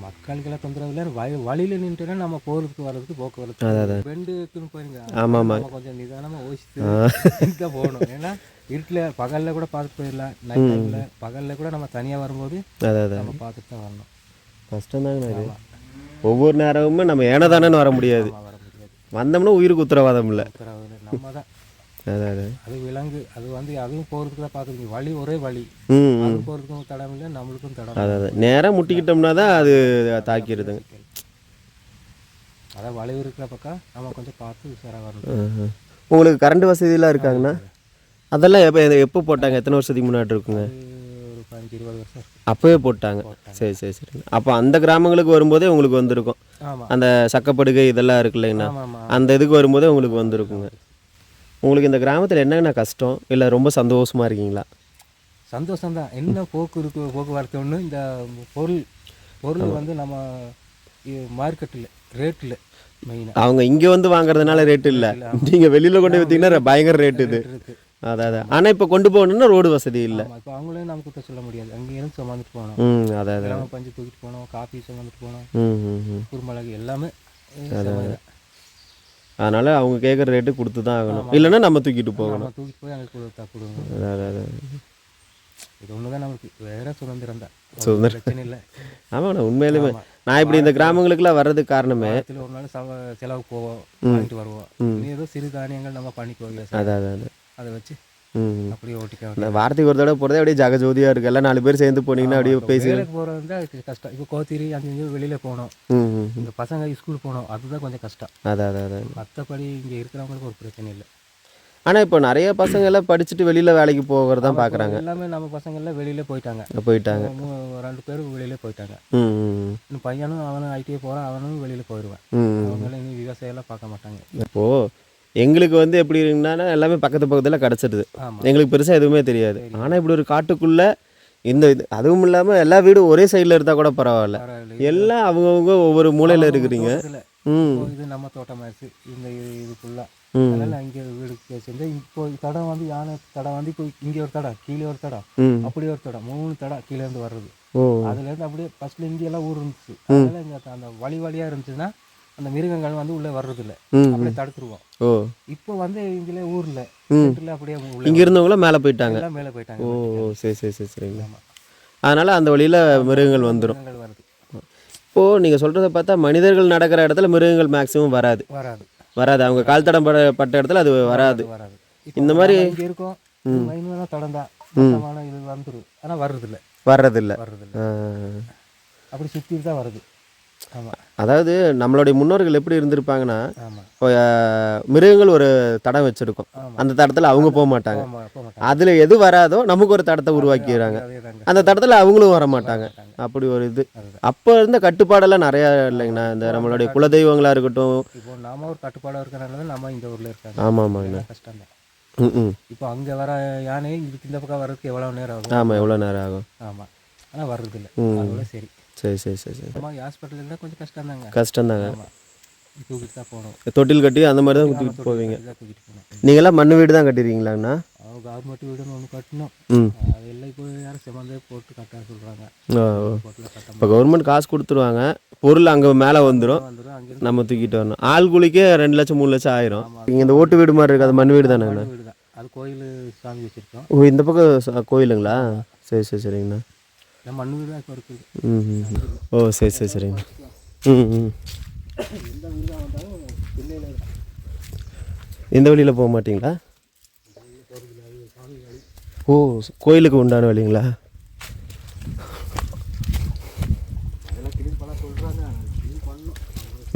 மக்களுக்கெல்லாம் தொந்தரவு இல்லை. வழியில் நின்றுனா நம்ம போகிறதுக்கு வர்றதுக்கு போக்குவரத்து ரெண்டுக்குன்னு போயிருங்க. ஆமாம், கொஞ்சம் நிதானமாக யோசிச்சு தான் போகணும். ஏன்னா இருட்டில் பகலில் கூட பார்த்துட்டு போயிடலாம். நைட் டைமில் பகலில் கூட நம்ம தனியாக வரும்போது நம்ம பார்த்துட்டு தான் வரணும். கஷ்டம்தாங்கண்ணா இது. ஒவ்வொரு நேரமும் நம்ம ஏனதானு வர முடியாது. வந்தோம்னா உயிருக்கு உத்தரவாதம் இல்லை. நம்ம தான் அது விலங்கு. அது வந்து அதுவும் போகிறதுக்கு தான் பார்த்துருக்கீங்க. வழி ஒரே வழி. அது போகிறதுக்கும் தடம் இல்லை, நம்மளுக்கும் தடம். அதான் நேராக முட்டிக்கிட்டோம்னா தான் அது தாக்கிடுதுங்க. அதான் வளைவு இருக்கிற பக்கம் நம்ம கொஞ்சம் பார்த்து உஷாராக வரணும். உங்களுக்கு கரண்ட் வசதியெல்லாம் இருக்காங்கண்ணா? அதெல்லாம் எப்போ போட்டாங்க? எத்தனை வருஷத்துக்கு முன்னாடி இருக்குங்க? ஒரு 15-20 வருஷம் அப்போவே போட்டாங்க. சரி சரி சரிங்க. அப்போ அந்த கிராமங்களுக்கு வரும்போதே உங்களுக்கு வந்திருக்கும். அந்த சக்கப்படுகை இதெல்லாம் இருக்கு இல்லைங்கண்ணா, அந்த இதுக்கு வரும்போதே உங்களுக்கு வந்திருக்குங்க. உங்களுக்கு இந்த கிராமத்தில் என்னென்ன கஷ்டம் இல்லை ரொம்ப சந்தோஷமாக இருக்கீங்களா? சந்தோஷம்தான். என்ன போக்குவரத்து ஒன்று, இந்த பொருள் வந்து நம்ம மார்க்கெட்டில் ரேட்டில் மெயினாக அவங்க இங்கே வந்து வாங்குறதுனால ரேட்டு இல்லை. நீங்கள் வெளியில் கொண்டு பார்த்தீங்கன்னா பயங்கர ரேட்டு இது. அதான் ஆனால் இப்போ கொண்டு போகணுன்னா ரோடு வசதி இல்லை. இப்போ அவங்களே நமக்கு கிட்ட சொல்ல முடியாது. அங்கேயிருந்து சுமந்துட்டு போகணும். அதான் பஞ்சு தூக்கிட்டு போகணும், காஃபி சுமந்துட்டு போகணும், குறுமிளகு எல்லாமே. அதனால் அவங்க கேட்குற ரேட்டு கொடுத்து தான் ஆகணும், இல்லைன்னா நம்ம தூக்கிட்டு போகணும். தூக்கிட்டு போய் அங்கே கொடுங்க. இது ஒன்று தான் நமக்கு. வேற சுதந்திரம் தான், பிரச்சனை இல்லை. ஆமாண்ணா, உண்மையிலுமே நான் இப்படி இந்த கிராமங்களுக்குலாம் வர்றதுக்கு காரணமே ஒரு நாள் செலவுக்கு போவோம், வாங்கிட்டு வருவோம். ஏதோ சிறு தானியங்கள் நம்ம பண்ணிக்குவோம். அதான் அதை வச்சு அப்படியே ஓட்டிக்க. வாரத்துக்கு ஒரு தடவை போகிறதே அப்படியே ஜகஜோதியாக இருக்குது. எல்லாம் 4 பேர் சேர்ந்து போனீங்கன்னா அப்படியே பேசி போகிறது தான் கஷ்டம். இப்போ கோத்திரி அங்கே வெளியில் போகணும், இந்த பசங்க ஸ்கூல் போகணும், அதுதான் கொஞ்சம் கஷ்டம். அதான் மற்றபடி இங்கே இருக்கிறவங்களுக்கு ஒரு பிரச்சனை இல்லை. ஆனால் இப்போ நிறைய பசங்க எல்லாம் படிச்சுட்டு வெளியில் வேலைக்கு போகிறது தான் பார்க்குறாங்க. எல்லாமே நம்ம பசங்க எல்லாம் வெளியில் போயிட்டாங்க. 2 பேரும் வெளியிலே போயிட்டாங்க. இன்னும் பையனும் அவனும் ஐடிஐ போகிறான், அவனும் வெளியில் போயிடுவேன். அவங்களும் இன்னும் விவசாயம்லாம் பார்க்க மாட்டாங்க. இப்போது எங்களுக்கு வந்து எப்படி இருக்குன்னா எல்லாமே பக்கத்தில் கிடச்சிடுது. எங்களுக்கு பெருசாக எதுவுமே தெரியாது. ஆனால் இப்படி ஒரு காட்டுக்குள்ளே அதுவும் இல்லாமல் எல்லா வீடும் ஒரே சைடில் இருந்தால் கூட பரவாயில்ல, எல்லாம் அவங்கவுங்க ஒவ்வொரு மூலையில் இருக்கிறீங்க. இது நம்ம தோட்டமாயிருச்சு இந்த இதுக்குள்ள. அதனால அங்கே வீடு சேர்ந்து இப்போ தடம் வந்து யானை தடம் வந்து இப்போ இங்கே ஒரு தடம், கீழே ஒரு தடம், அப்படி ஒரு தடம், 3 தடம் கீழே இருந்து வர்றது. அதுலேருந்து அப்படியே ஃபர்ஸ்ட்ல இங்கெல்லாம் ஊர் இருந்துச்சு. அதனால இங்கே அந்த வழியாக இருந்துச்சுன்னா அந்த மிருகங்கள் வந்து உள்ளே வர்றதில்ல, அப்படியே தடுத்துருவோம். இப்போ வந்து இங்கே ஊரில் அப்படியே இங்கே இருந்தவங்களாம் மேலே போயிட்டாங்க. மேலே போயிட்டாங்க. சரிங்களா. அதனால் அந்த வழியில் மிருகங்கள் வந்துடும். இப்போது நீங்கள் சொல்கிறத பார்த்தா மனிதர்கள் நடக்கிற இடத்துல மிருகங்கள் மேக்ஸிமம் வராது. அவங்க கால் தடம் பட்ட இடத்துல அது வராது. இந்த மாதிரி இருக்கும் தடம் தான் இது வந்துடும். ஆனால் வர்றதில்லை. அப்படி சுற்றி தான் வருது. அதாவது நம்மளுடைய முன்னோர்கள் எப்படி இருந்திருப்பாங்கன்னா, மிருகங்கள் ஒரு தடம் வச்சிருக்கோம், அந்த தடத்தில் அவங்க போக மாட்டாங்க. அதில் எது வராதோ நமக்கு ஒரு தடத்தை உருவாக்கிடுறாங்க, அந்த தடத்தில் அவங்களும் வர மாட்டாங்க. அப்படி ஒரு இது அப்போ இருந்த கட்டுப்பாடெல்லாம் நிறையா இல்லைங்கண்ணா. இந்த நம்மளுடைய குலதெய்வங்களாக இருக்கட்டும், இப்போ நாம ஒரு கட்டுப்பாடாக இருக்கிறனால நம்ம இந்த ஊரில் இருக்காங்க. ஆமாம்மாங்கண்ணா, கஷ்டம் தான். இப்போ அங்கே வர யானை இதுக்கு இந்த பக்கம் வர்றதுக்கு எவ்வளோ நேரம் ஆகும்? ஆமாம், எவ்வளோ நேரம் ஆகும். ஆமாம், ஆனால் வர்றதில்லை. அதோட சரி. ஹாஸ்பிட்டலில் கொஞ்சம் கஷ்டம்தாங்க. தூக்கிட்டு தான் போகணும், தொட்டில் கட்டி அந்த மாதிரி தான் தூக்கிட்டு போவீங்க. நீங்களாம் மண் வீடு தான் கட்டிடுறீங்களாங்கண்ணா? கவர்மெண்ட் வீடுன்னு ஒன்று கட்டணும், அதெல்லாம் இப்போ யாரும் செமந்தே போட்டு கட்ட சொல்கிறாங்க. இப்போ கவர்மெண்ட் காசு கொடுத்துருவாங்க, பொருள் அங்கே மேலே வந்துடும், நம்ம தூக்கிட்டு வரணும். ஆள் கூலிக்கே 2 லட்சம் 3 லட்சம் ஆயிரும். இங்கே இந்த ஓட்டு வீடு மாதிரி இருக்குது, அது மண் வீடு தானேங்கண்ணா? அது கோயில் சாமி வச்சுருக்கோம். ஓ, இந்த பக்கம் கோயிலுங்களா? சரிங்கண்ணா. மண் வீடு தான் இப்போ இருக்குது. ஓ, சரிங்கண்ணா. இந்த வழியில் போக மாட்டிங்களா? ஓ, கோயிலுக்கு உண்டான வழிங்களா?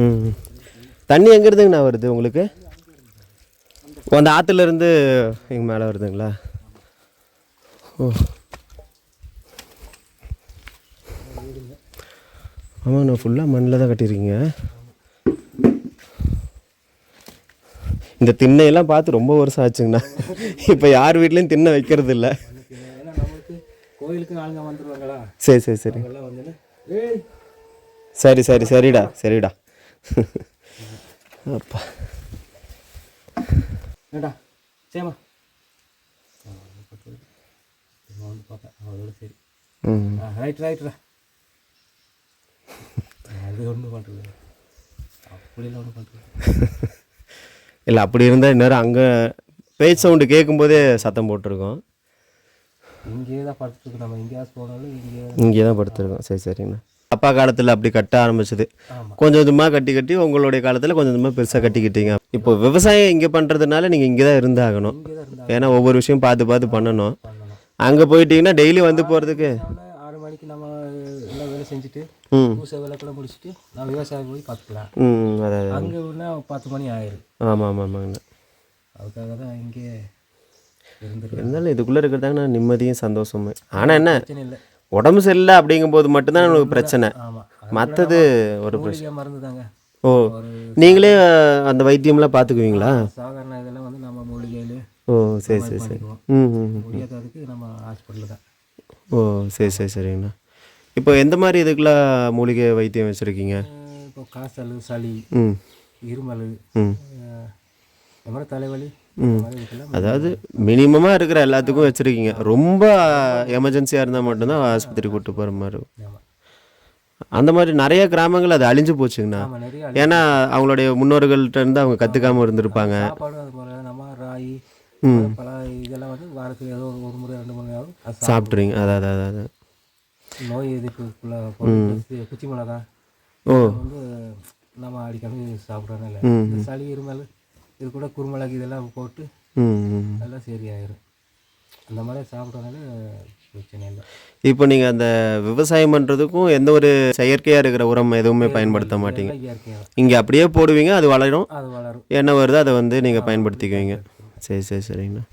ம். தண்ணி எங்கேருந்துங்கண்ணா வருது உங்களுக்கு? அந்த ஆற்றுலேருந்து இங்கே மேலே வருதுங்களா? ஓ ஆமாண்ணா, ஃபுல்லாக மண்ணில் தான் கட்டியிருக்கீங்க. இந்த திண்ணையெல்லாம் பார்த்து ரொம்ப வருஷம் ஆச்சுங்கண்ணா. இப்போ யார் வீட்லேயும் திண்ணை வைக்கிறது இல்லை. ஏன்னா நம்மளுக்கு கோயிலுக்கு ஆளுங்க வந்துடுவாங்களா, சரி சரி சரி அதெல்லாம் வந்து சரி சரி சரிடா சரிடா. அப்பா ஏடா சேமா வந்து பார்த்தேன் அதோட சரி. ம் ரைட்ரா அது ஒன்றும் பண்ணுறது அப்படிலாம் ஒன்றும் பண்ணுறது இல்லை. அப்படி இருந்தால் இந்நேரம் அங்கே பேச்சு சவுண்டு கேட்கும்போதே சத்தம் போட்டிருக்கோம். இங்கேயே தான் படுத்துருக்கு. நம்ம எங்கேயாவது போனாலும் இங்கே தான் படுத்துருக்கோம். சரி சரிங்கண்ணா. அப்பா காலத்தில் அப்படி கட்ட ஆரம்பிச்சது. ஆமாம், கொஞ்சம் கொஞ்சமாக கட்டி கட்டி உங்களுடைய காலத்தில் கொஞ்சம் கொஞ்சமாக பெருசாக கட்டிக்கிட்டீங்க. இப்போ விவசாயம் இங்கே பண்ணுறதுனால நீங்கள் இங்கே தான் இருந்தாகணும். இங்கே தான் இருந்தால் ஏன்னா ஒவ்வொரு விஷயம் பார்த்து பார்த்து பண்ணணும். பண்ணணும். அங்கே போயிட்டீங்கன்னா டெய்லி வந்து போகிறதுக்கு 6 மணிக்கு நம்ம எல்லாம் வேலை செஞ்சுட்டு ம் பூசை வேலை கூட முடிச்சுட்டு நான் விவசாயம் போய் பார்த்துக்கலாம். ம் அதான் அங்கே ஒன்றா 10 மணி ஆயிரும். ஆமாம் ஆமாம் ஆமாங்கண்ணா. அதுக்காக தான் இங்கே இருந்துருக்கு. இருந்தாலும் இதுக்குள்ளே இருக்கிறதாங்கண்ணா நிம்மதியும் சந்தோஷமும். ஆனால் என்ன, பிரச்சனை இல்லை. உடம்பு சரியில்லை அப்படிங்கும்போது மட்டும்தான் நமக்கு பிரச்சனை. ஆமாம், மற்றது ஒரு பிரச்சனை. மூலிகை மருந்து தாங்க. ஓ ஒரு நீங்களே அந்த வைத்தியம்லாம் பார்த்துக்குவீங்களா? சாதாரண இதெல்லாம் வந்து நம்ம மூலிகையில் ஓ சரி சரி சரி. பண்ணிக்குவோம். ம் ம் ம். முடியாததுக்கு நம்ம ஹாஸ்பிட்டலில் தான். ஓ சரி சரி சரிங்கண்ணா. இப்போ எந்த மாதிரி இதுக்கெல்லாம் மூலிகை வைத்தியம் வச்சுருக்கீங்க? இப்போ காய்ச்சல், சளி, ம் இருமல், ம் இந்த மாதிரி தலைவலி, இந்த மாதிரி இதுக்கெல்லாம் அதாவது மினிமமாக இருக்கிற எல்லாத்துக்கும் வச்சுருக்கீங்க. ரொம்ப எமர்ஜென்சியாக இருந்தால் மட்டும்தான் ஆஸ்பத்திரி கூப்பிட்டு போகிற மாதிரி இருக்கும். ஆமாம். அந்த மாதிரி நிறைய கிராமங்கள் அது அழிஞ்சு போச்சுங்கண்ணா. ஆமாம், நிறைய ஏன்னா அவங்களுடைய முன்னோர்கள்ட்ட இருந்து அவங்க கற்றுக்காமல் இருந்திருப்பாங்க. சாப்பாடு அது போல நம்ம ராகி, பல இதெல்லாம் வந்து வாரத்துக்கு ஏதோ ஒரு முறை 2 முறையாவது அது சாப்பிட்றீங்க. அதான் அதான் அதான். நோய் எதிர்ப்புக்குள்ள குச்சி மிளகா ஓ வந்து நம்ம அடிக்கடி சாப்பிட்றதுனால இந்த சளி, இருமல் இது கூட குருமிளகு இதெல்லாம் போட்டு ம் ம். எல்லாம் சரியாயிரும். அந்த மாதிரி சாப்பிட்றதுனால பிரச்சனை இல்லை. இப்போ நீங்கள் அந்த விவசாயம் பண்ணுறதுக்கும் எந்த ஒரு செயற்கையாக இருக்கிற உரம் எதுவுமே பயன்படுத்த மாட்டீங்க. எல்லாம் இயற்கையாக தான். இங்கே அப்படியே போடுவீங்க, அது வளரும். அது வளரும். என்ன வருதோ அதை வந்து நீங்கள் பயன்படுத்திக்குவீங்க. சரி சரி சரிங்கண்ணா.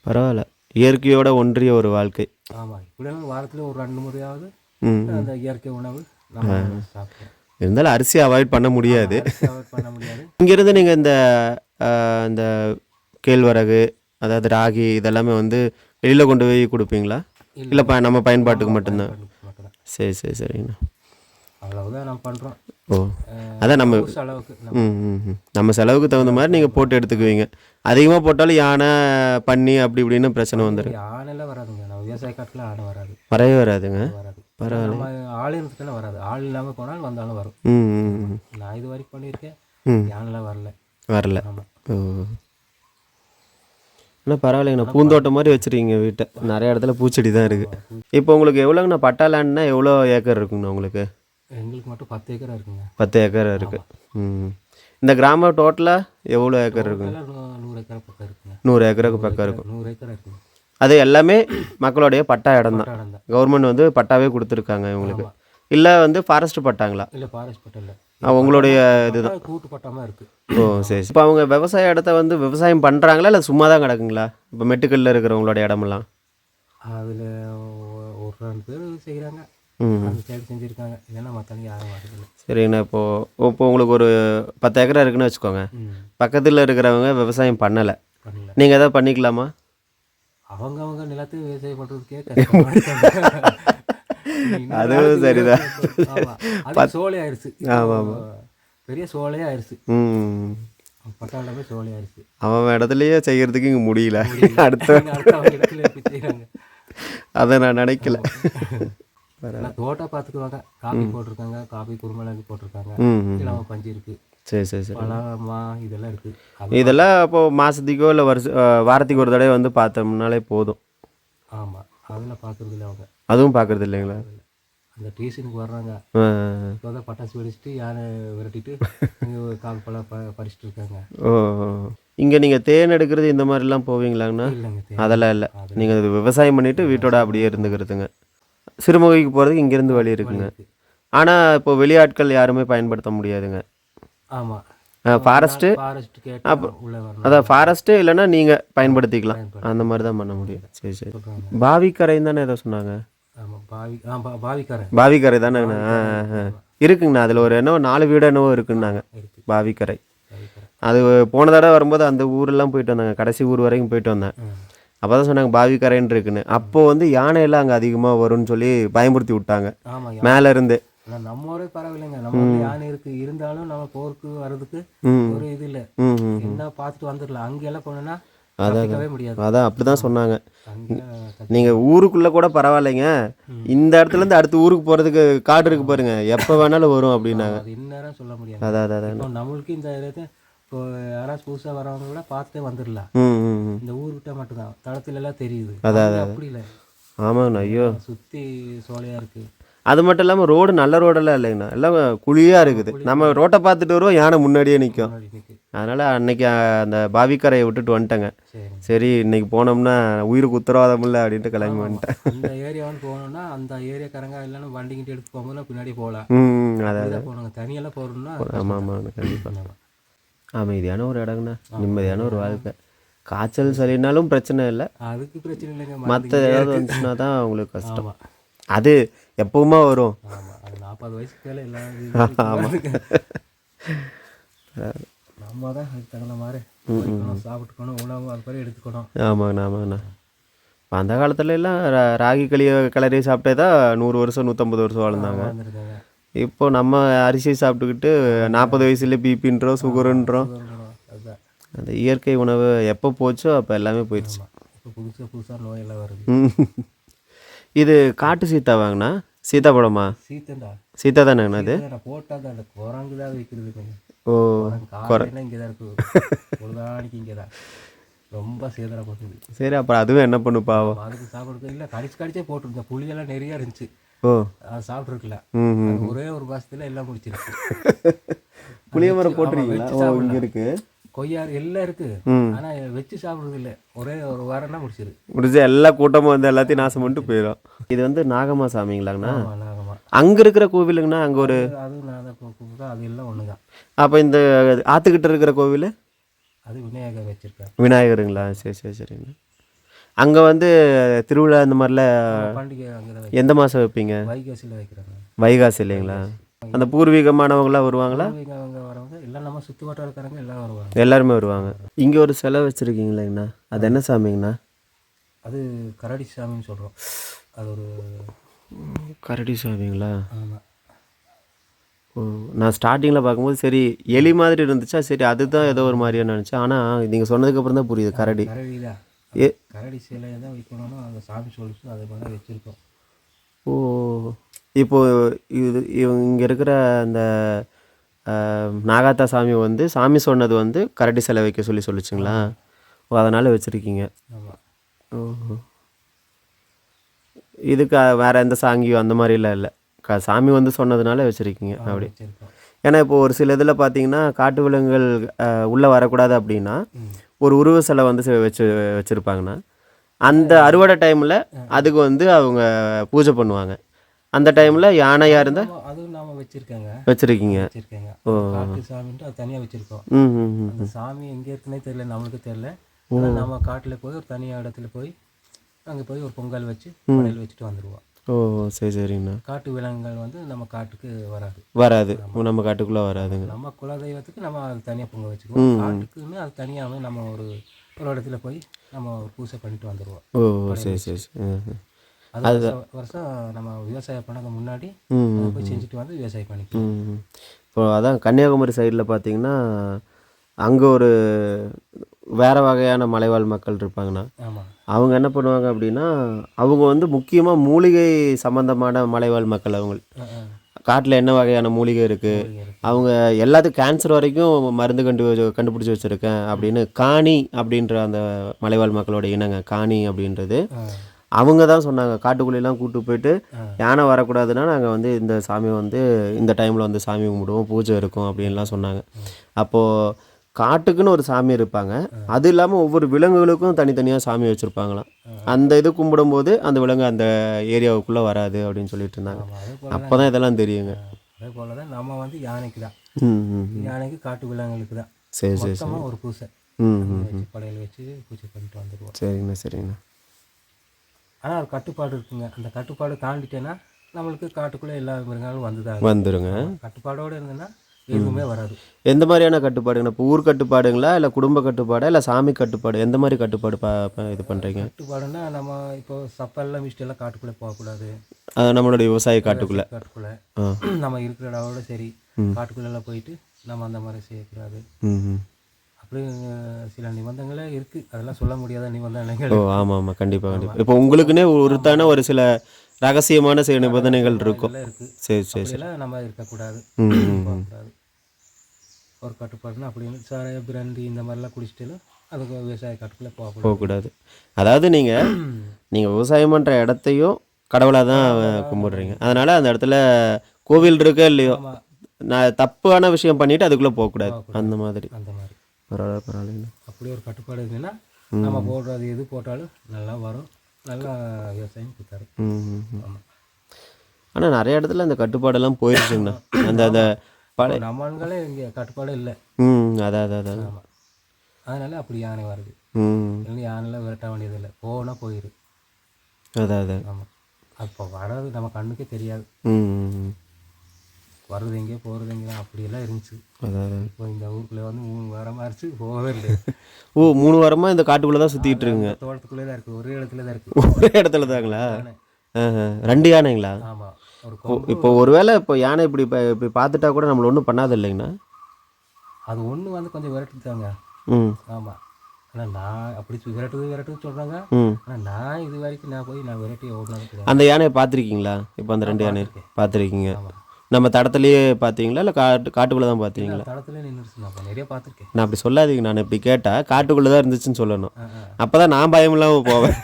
பரவாயில்ல, இயற்கையோட ஒன்றிய ஒரு வாழ்க்கை. ஆமாம், இப்படியெல்லாம் வாரத்தில் ஒரு 2 முறையாவது ம் அந்த இயற்கை உணவு நம்ம சாப்பிடுவோம். இருந்தாலும் அரிசி அவாய்ட் பண்ண முடியாது. அவாய்ட் பண்ண முடியாது. இங்கேருந்து நீங்கள் இந்த கேழ்வரகு, அதாவது ராகி இதெல்லாமே வந்து வெளியில் கொண்டு போய் கொடுப்பீங்களா? இல்லை நம்ம பயன்பாட்டுக்கு மட்டும்தான்? மட்டும்தான். சரி சரி சரிங்கண்ணா. அவ்வளவுதான் நம்ம பண்ணுறோம். ஓ அதான் நம்ம அளவுக்கு ம் ம் ம். நம்ம செலவுக்கு தகுந்த மாதிரி நீங்கள் போட்டு எடுத்துக்குவீங்க. அதிகமாக போட்டாலும் யானை பன்னி அப்படி இப்படின்னு பிரச்சனை வந்துடும். ஆனெல்லாம் வராதுங்க. நம்ம விவசாய காட்டில் ஆனை வராது, வரவே வராதுங்க. வராது. பரவாயில்ல. நம்ம ஆள் இருந்துட்டுலாம் வராது. ஆள் இல்லாமல் போனாலும் வந்தாலும் வரும். ம் ம் ம். நான் இது வரைக்கும் பண்ணியிருக்கேன், ம் யானைலாம் வரல. வரல. ஆமாம். ஓ ஆனால் பரவாயில்லைங்கண்ணா. பூந்தோட்டம் மாதிரி வச்சுருக்கீங்க வீட்டை. நிறைய இடத்துல பூச்செடி தான் இருக்குது. இப்போ உங்களுக்கு எவ்வளோங்கண்ணா பட்டா லேண்ட்னா எவ்வளோ ஏக்கர் இருக்குங்கண்ணா உங்களுக்கு? எங்களுக்கு மட்டும் 10 ஏக்கரா இருக்குங்க. 10 ஏக்கர் இருக்குது. ம். இந்த கிராமம் டோட்டலாக எவ்வளோ ஏக்கர் இருக்குங்க? எல்லாம் 100 ஏக்கரா பக்கம் இருக்குங்க. 100 ஏக்கருக்கு பக்கம் இருக்கும். 100 ஏக்கரா இருக்குங்க. அது எல்லாமே மக்களுடைய பட்டா இடம் தான். பட்டாடம் தான். கவர்மெண்ட் வந்து பட்டாவே கொடுத்துருக்காங்க இவங்களுக்கு. இல்லை வந்து ஃபாரஸ்ட் பட்டாங்களா? இல்லை, ஃபாரஸ்ட் பட்டம் இல்லை, உங்களுடைய இதுதான். கூட்டு பட்டமாக இருக்குது. ஓ சரி. இப்போ அவங்க விவசாய இடத்த வந்து விவசாயம் பண்ணுறாங்களா இல்லை சும்மா தான் கிடக்குங்களா? இப்போ மெட்டுக்கல்லில் இருக்கிறவங்களோட இடமெல்லாம் அதில் ஒரு 2 பேர் செய்கிறாங்க. ம் அந்த சைடு செஞ்சுருக்காங்க. இல்லைன்னா மற்றவங்க யாரும் வரதில்லை. சரிங்கண்ணா. இப்போ உங்களுக்கு ஒரு 10 ஏக்கரா இருக்குன்னு வச்சுக்கோங்க. பக்கத்தில் இருக்கிறவங்க விவசாயம் பண்ணலை, பண்ணல. நீங்கள் எதாவது பண்ணிக்கலாமா? அவங்க நிலத்தை விவசாயம் பண்ணுறதுக்கே கஷ்டமாக அதுவும் சரிதான். அது சோலை ஆயிடுச்சு. ஆமாம் பெரிய சோலையே ஆயிடுச்சு. ம். பட்டாளமே சோலை ஆயிடுச்சு. அவன் இடத்துலையே செய்கிறதுக்கு இங்கே முடியல. அடுத்த அவங்க இடத்துல எப்படி செய்கிறாங்க அதை நான் நினைக்கல. தோட்டம் பார்த்துக்குவாங்க. காபி போட்டிருக்காங்க, காபி குருமிளகு போட்டிருக்காங்க, ம் ம். இளம் பஞ்சு இருக்குது, சரி சரி சரி. பழமா இதெல்லாம் இருக்குது. இதெல்லாம் அப்போது மாதத்துக்கோ இல்லை வாரத்துக்கு ஒரு தடவை வந்து பார்த்தோம்னாலே போதும். ஆமாம், அதெல்லாம் பார்க்குறது இல்லை அவங்க. அதுவும் பார்க்குறது இல்லைங்களா? அந்த டியூஷனுக்கு வர்றாங்க, ஆ இப்போ தான் பட்டாசு வெடிச்சிட்டு யானை விரட்டிட்டு கால் பழம் பறிச்சுட்டு இருக்காங்க. ஓ இங்கே நீங்கள் தேன் எடுக்கிறது இந்த மாதிரிலாம் போவீங்களாங்கண்ணா? இல்லைங்க, அதெல்லாம் இல்லை. நீங்கள் விவசாயம் பண்ணிவிட்டு வீட்டோட அப்படியே இருந்துக்கிறதுங்க. சிறுமுகைக்கு போகிறதுக்கு இங்கேருந்து வழி இருக்குங்க. ஆனால் இப்போ வெளியாட்கள் யாருமே பயன்படுத்த முடியாதுங்க. ஆமாம், ஃபாரஸ்ட்டு ஃபாரஸ்ட் கேட்டு உள்ளே வரணும். அதான் ஃபாரஸ்ட்டு இல்லைன்னா நீங்கள் பயன்படுத்திக்கலாம், அந்த மாதிரி தான் பண்ண முடியும். சரி சரி. பாவிக்கரைன்னு தானே ஏதோ சொன்னாங்க. ஆமாம், பாவிக்காரன் பாவிக்கரை தானேங்கண்ணா? இருக்குங்கண்ணா, அதில் ஒரு என்னவோ 4 வீடு என்னவோ இருக்குன்னாங்க. இருக்கு. பாவிக்கரை அது போன தடவை வரும்போது அந்த ஊரெல்லாம் போயிட்டு வந்தாங்க, கடைசி ஊர் வரைக்கும் போயிட்டு வந்தேன். அப்போ தான் சொன்னாங்க பாவிக்கரைன்னு இருக்குன்னு. அப்போது வந்து யானையெல்லாம் அங்கே அதிகமாக வரும்னு சொல்லி பயமுறுத்தி விட்டாங்க ஆமாம், மேலே இருந்து. ஆனால் நம்ம ஊரே பரவாயில்லைங்க, நம்ம ஊர்ல யானை இருக்கு, இருந்தாலும் நம்ம போருக்கு வர்றதுக்கு ஒரு இது இல்லை. என்ன பார்த்துட்டு வந்துடலாம். அங்கெல்லாம் போனோன்னா தப்பிக்கவே முடியாது. அதான் அப்படி தான் சொன்னாங்க. அங்கே நீங்கள் ஊருக்குள்ளே கூட பரவாயில்லைங்க, இந்த இடத்துலேருந்து அடுத்த ஊருக்கு போகிறதுக்கு காடு இருக்கு பாருங்க, எப்போ வேணாலும் வரும் அப்படின்னாங்க. அது இந்நேரம் சொல்ல முடியாது. அதான் இப்போ நம்மளுக்கு இந்த இடத்த இப்போ யாராச்சும் புதுசாக வரவங்க கூட பார்த்துட்டே வந்துடலாம். இந்த ஊர்கிட்ட மட்டும்தான் தளத்துல எல்லாம் தெரியுது. அப்படி இல்லை. ஆமாங்கண்ணா. ஐயோ, சுற்றி சோலையாக இருக்கு. அது மட்டும் இல்லாமல் ரோடு நல்ல ரோடெல்லாம் இல்லைங்கண்ணா, எல்லாம் குழியாக இருக்குது. நம்ம ரோட்டை பார்த்துட்டு வருவோம், யானை முன்னாடியே நிற்கும். அதனால் அன்னைக்கு அந்த பாவிக்கரையை விட்டுட்டு வந்துட்டேங்க. சரி இன்னைக்கு போனோம்னா உயிருக்கு உத்தரவாதம் இல்லை அப்படின்ட்டு கிளம்பி வந்துட்டேன். அந்த ஏரியா வந்து போனோம்னா அந்த ஏரியாக்காரங்க இல்லைன்னா வண்டிக்கிட்டு எடுத்து போகும்போது பின்னாடி போகலாம். அதான் போனாங்க, தனியெல்லாம் போகணும்னா. ஆமாம் கண்டிப்பாக. அமைதியான ஒரு இடங்கண்ணா, நிம்மதியான ஒரு வாழ்க்கை. காய்ச்சல் சளினாலும் பிரச்சனை இல்லை, அதுக்கு பிரச்சனை இல்லைங்க. மற்ற ஏதாவது வந்துச்சுன்னா தான் அவங்களுக்கு கஷ்டம். அது எப்பவுமே வரும். ஆமாம், அது 40 வயசுக்கு மேலே எல்லாம் நம்ம தான் அதுக்கு தகுந்த மாதிரி சாப்பிட்டுக்கணும், உணவு அது மாதிரி எடுத்துக்கணும். ஆமாங்கண்ணா. இப்போ அந்த காலத்துல எல்லாம் ராகி களியை கிளறி சாப்பிட்டே தான் 100 வருஷம் 150 வருஷம் வாழ்ந்தாங்க. இப்போ நம்ம அரிசி சாப்பிட்டுக்கிட்டு 40 வயசுல பிபின்றோம், சுகருன்றோம். அந்த இயற்கை உணவு எப்போ போச்சோ அப்போ எல்லாமே போயிடுச்சு. இப்போ புதுசாக நோயெல்லாம் வருது. இது காட்டு சீத்தா வாங்கண்ணா? சீத்தாப்பழமா? சீத்தா தானேங்கண்ணா? அது போட்டால் தான் அந்த குரங்கு தான் வைக்கிறது. ஓ, குரங்கு இங்கே தான் இருக்குது, பொழுதானிக்கு இங்கே தான் ரொம்ப சேதரப்பட்டது. சரி, அப்புறம் அதுவும் என்ன பண்ணு பாவம். அதுக்கு சாப்பிட்றது இல்லை, கடிச்சே போட்டுருந்தேன். புளியெல்லாம் நிறையா இருந்துச்சு. ஓ, அது சாப்பிட்ருக்கல. ஒரே ஒரு மாசத்துல எல்லாம் முடிச்சிருக்கு. புளிய மரம் போட்டுருக்கீங்களா? ஓ, இங்கே இருக்கு. கொய்யாறு எல்லாம் இருக்கு, ஆனா வச்சு சாப்பிட்றது இல்லை. ஒரே ஒரு வாரம்னா முடிச்சு எல்லா கூட்டமும் வந்து எல்லாத்தையும் நாசம் பண்ணிட்டு போயிடும். இது வந்து நாகம்மா சாமிங்களாங்கண்ணா? நாகமா. அங்கே இருக்கிற கோவிலுங்கண்ணா? அங்கே ஒரு அது எல்லாம் ஒன்று தான். அப்போ இந்த ஆற்றுக்கிட்ட இருக்கிற கோவில் அது விநாயகர் வச்சிருக்கேன். விநாயகருங்களா? சரி சரிங்க. அங்கே வந்து திருவிழா இந்த மாதிரிலாம் பண்டிகை அங்கே எந்த மாதம் வைப்பீங்க? வைகாசியில் வைக்கிறாங்க. வைகாசி இல்லைங்களா? அந்த பூர்வீகமானவங்களாம் வருவாங்களா? பூர்வீகவங்க வரவங்க எல்லாம் நம்ம சுற்று வட்டாரக்காரங்க எல்லாம் வருவாங்க. எல்லாருமே வருவாங்க. இங்கே ஒரு சிலை வச்சுருக்கீங்களேங்கண்ணா, அது என்ன சாமிங்கண்ணா? அது கரடி சாமின்னு சொல்கிறோம். அது ஒரு கரடி சாமிங்களா? ஆமாம். ஓ, நான் ஸ்டார்டிங்கில் பார்க்கும்போது சரி எலி மாதிரி இருந்துச்சா, சரி அதுதான் ஏதோ ஒரு மாதிரியா நினச்சேன். ஆனால் நீங்கள் சொன்னதுக்கப்புறம் தான் புரியுது, கரடி. கரடி தான். கரடி சிலையை தான் வைக்கணும்னு அந்த சாமி சொல்லிட்டு அதை மாதிரி வச்சுருக்கோம். ஓ, இப்போது இது இங்கே இருக்கிற அந்த நாகாத்தா சாமி வந்து சாமி சொன்னது வந்து கரடி சிலை வைக்க சொல்லிச்சுங்களா? ஓ, அதனால் வச்சுருக்கீங்க. ஆமாம். ஓ, இதுக்கு வேறு எந்த சாங்கியும் அந்த மாதிரிலாம் இல்லை, சாமி வந்து சொன்னதுனால வச்சுருக்கீங்க அப்படி. ஏன்னா இப்போ ஒரு சில இதில் பார்த்தீங்கன்னா காட்டு விலங்குகள் உள்ளே வரக்கூடாது அப்படின்னா ஒரு உருவ சிலை வந்து வச்சுருப்பாங்கண்ணா. அந்த அறுவடை டைமில் அதுக்கு வந்து அவங்க பூஜை பண்ணுவாங்க. அந்த டைமில் யானையாக இருந்தால் அதுவும் நாம வச்சுருக்கீங்க. ஓ, காட்டு சாமின்ட்டு அது தனியாக வச்சுருக்கோம். அந்த சாமி எங்கே இருக்குன்னே தெரியல, நம்மளுக்கு தெரியல. நம்ம காட்டில் போய் ஒரு தனியாக இடத்துல போய் அங்கே போய் ஒரு பொங்கல் வச்சு படையல் வச்சுட்டு வந்துடுவோம். ஓ, சரிங்கண்ணா. காட்டு விலங்குகள் வந்து நம்ம காட்டுக்கு வராது, நம்ம காட்டுக்குள்ளே வராதுங்க. நம்ம குலதெய்வத்துக்கு நம்ம அது தனியாக பொங்கல் வச்சுக்குவோம். காட்டுக்குன்னு அது தனியாக நம்ம ஒரு இடத்துல போய் நம்ம ஒரு பூஜை பண்ணிட்டு வந்துடுவோம். ஓ, சரி. அது வருஷம் நம்ம விவசாயம் பண்ணது முன்னாடி போய் செஞ்சுட்டு வந்து விவசாயம் பண்ணிக்குவோம். இப்போ அதான் கன்னியாகுமரி சைடில் பார்த்தீங்கன்னா அங்கே ஒரு வேறு வகையான மலைவாழ் மக்கள் இருப்பாங்கண்ணா. ஆமாம். அவங்க என்ன பண்ணுவாங்க அப்படின்னா, அவங்க வந்து முக்கியமாக மூலிகை சம்மந்தமான மலைவாழ் மக்கள். அவங்க காட்டில் என்ன வகையான மூலிகை இருக்குது, அவங்க எல்லாத்துக்கும் கேன்சர் வரைக்கும் மருந்து கண்டுபிடிச்சி வச்சுருக்கேன் அப்படின்னு காணி அப்படின்ற அந்த மலைவாழ் மக்களோட இனங்க காணி அப்படின்றது. அவங்க தான் சொன்னாங்க, காட்டுக்குள்ளெல்லாம் கூப்பிட்டு போயிட்டு யானை வரக்கூடாதுன்னா நாங்கள் வந்து இந்த சாமியை வந்து இந்த டைமில் வந்து சாமி கும்பிடுவோம், பூஜை இருக்கும் அப்படின்லாம் சொன்னாங்க. அப்போது காட்டுக்குன்னு ஒரு சாமி இருப்பாங்க, அது இல்லாமல் ஒவ்வொரு விலங்குகளுக்கும் தனித்தனியாக சாமி வச்சுருப்பாங்களாம். அந்த இது கும்பிடும்போது அந்த விலங்கு அந்த ஏரியாவுக்குள்ளே வராது அப்படின்னு சொல்லிட்டு இருந்தாங்க. ஆமாம், அதே போல் அப்போ தான் இதெல்லாம் தெரியுங்க. அதே போல் தான் நம்ம வந்து யானைக்கு தான், ம் ம் யானைக்கு காட்டு விலங்குகளுக்கு தான் சரி சரி சரி. மொத்தமாக ஒரு பூசை ம் ம் வச்சு படையல் வச்சு பூஜை பண்ணிட்டு வந்துடுவோம். சரிங்கண்ணா சரிங்கண்ணா. ஆனால் ஒரு கட்டுப்பாடு இருக்குங்க. அந்த கட்டுப்பாடு தாண்டிட்டேன்னா நம்மளுக்கு காட்டுக்குள்ளே எல்லா மிருகங்களும் வந்துதான் வந்துருங்க. கட்டுப்பாடோடு இருந்ததுன்னா எதுவுமே வராது. எந்த மாதிரியான கட்டுப்பாடுங்கண்ணா? இப்போ ஊர் கட்டுப்பாடுங்களா, இல்லை குடும்ப கட்டுப்பாடா, இல்லை சாமி கட்டுப்பாடு, எந்த மாதிரி கட்டுப்பாடு இது பண்ணுறீங்க? கட்டுப்பாடுன்னா நம்ம இப்போ சப்பெல்லாம் மிஸ்டெல்லாம் காட்டுக்குள்ளே போகக்கூடாது. நம்மளுடைய விவசாய காட்டுக்குள்ளே காட்டுக்குள்ளே நம்ம இருக்கிற இடவோட சரி காட்டுக்குள்ளெல்லாம் போயிட்டு நம்ம அந்த மாதிரி செய்யக்கூடாது. ம் ம் அப்படி சில நிபந்தனைகளே இருக்குது, அதெல்லாம் சொல்ல முடியாத நிபந்தனைகள். ஓ ஆமாம் ஆமாம், கண்டிப்பாக கண்டிப்பாக. இப்போ உங்களுக்குன்னே ஒருத்தான ஒரு சில ரகசியமான சில நிபந்தனைகள் இருக்கும். இருக்குது. சரி சரி சரி. அப்படியெல்லாம் நம்ம இருக்கக்கூடாது, ம் போகக்கூடாது. ஒரு கட்டுப்பாடுனா அப்படின்னு சாராய பிராண்டி இந்த மாதிரிலாம் குடிச்சிட்டு அதுக்கு விவசாய காட்டுக்குள்ளே போகக்கூடாது. போகக்கூடாது. அதாவது நீங்கள் விவசாயம் பண்ணுற இடத்தையும் கடவுளாக தான் கும்பிடுறீங்க. அதனால் அந்த இடத்துல கோவில் இருக்கோ இல்லையோ, ஆமாம், நான் தப்பான விஷயம் பண்ணிவிட்டு அதுக்குள்ளே போகக்கூடாது, அந்த மாதிரி. அந்த மாதிரி பரவாயில்ல பரவாயில்லைங்க. அப்படி ஒரு கட்டுப்பாடு இருந்ததுன்னா நம்ம போடுறது எது போட்டாலும் நல்லா வரும், நல்லா விவசாயம் கொடுத்தாரு. ஆமாம். ஆனால் நிறைய இடத்துல அந்த கட்டுப்பாடெல்லாம் போயிடுச்சுங்கண்ணா. அந்த அந்த பழைய நம்மளுங்களே இங்கே கட்டுப்பாடு இல்லை. அதான் அதான் அதான். ஆமாம், அதனால அப்படி யானை வருது. இல்லைன்னா யானைலாம் விரட்ட வேண்டியதில்லை, போனால் போயிரு. அதான் அதான். ஆமாம், அப்போ வர்றது நம்ம கண்ணுக்கே தெரியாது. வர்றது எங்கேயோ போகிறது எங்கே அப்படியெல்லாம் இருந்துச்சு. அதான். இப்போ இந்த ஊருக்குள்ளே வந்து 3 வாரமாக இருந்துச்சு, போகவே இல்லை. ஓ 3 வாரமாக இந்த காட்டுக்குள்ளே தான் சுற்றிட்டு இருக்குங்க. தோட்டத்துக்குள்ளே தான் இருக்குது, ஒரே இடத்துல தான் இருக்குது. ஒரே இடத்துல தாங்களா? 2 யானைங்களா? ஆமாம், ஒரு இப்போ ஒருவேளை இப்போ யானை இப்படி இப்படி பார்த்துட்டா கூட நம்மளை ஒன்றும் பண்ணாது இல்லைங்கண்ணா? அது ஒன்று வந்து கொஞ்சம் விரட்டுத்தாங்க. ஆமாம், ஆனால் நான் அப்படி விரட்டுது சொல்கிறாங்க. ஆனால் நான் இது வரைக்கும் நான் போய் விரட்டி ஓடினது கிடையாது. அந்த யானையை பார்த்துருக்கீங்களா? இப்போ அந்த 2 யானை பார்த்துருக்கீங்க? நம்ம தடத்துலேயே பார்த்தீங்களா, இல்லை காட்டுக்குள்ளே தான் பார்த்தீங்களா? தடத்துலேயே நின்றுச்சு, நான் நிறைய பார்த்துருக்கேன். நான் அப்படி சொல்லாதீங்க, நான் இப்படி கேட்டால் காட்டுக்குள்ளே தான் இருந்துச்சுன்னு சொல்லணும். அப்போ தான் நான் பயம் இல்லாமல் போவேன்.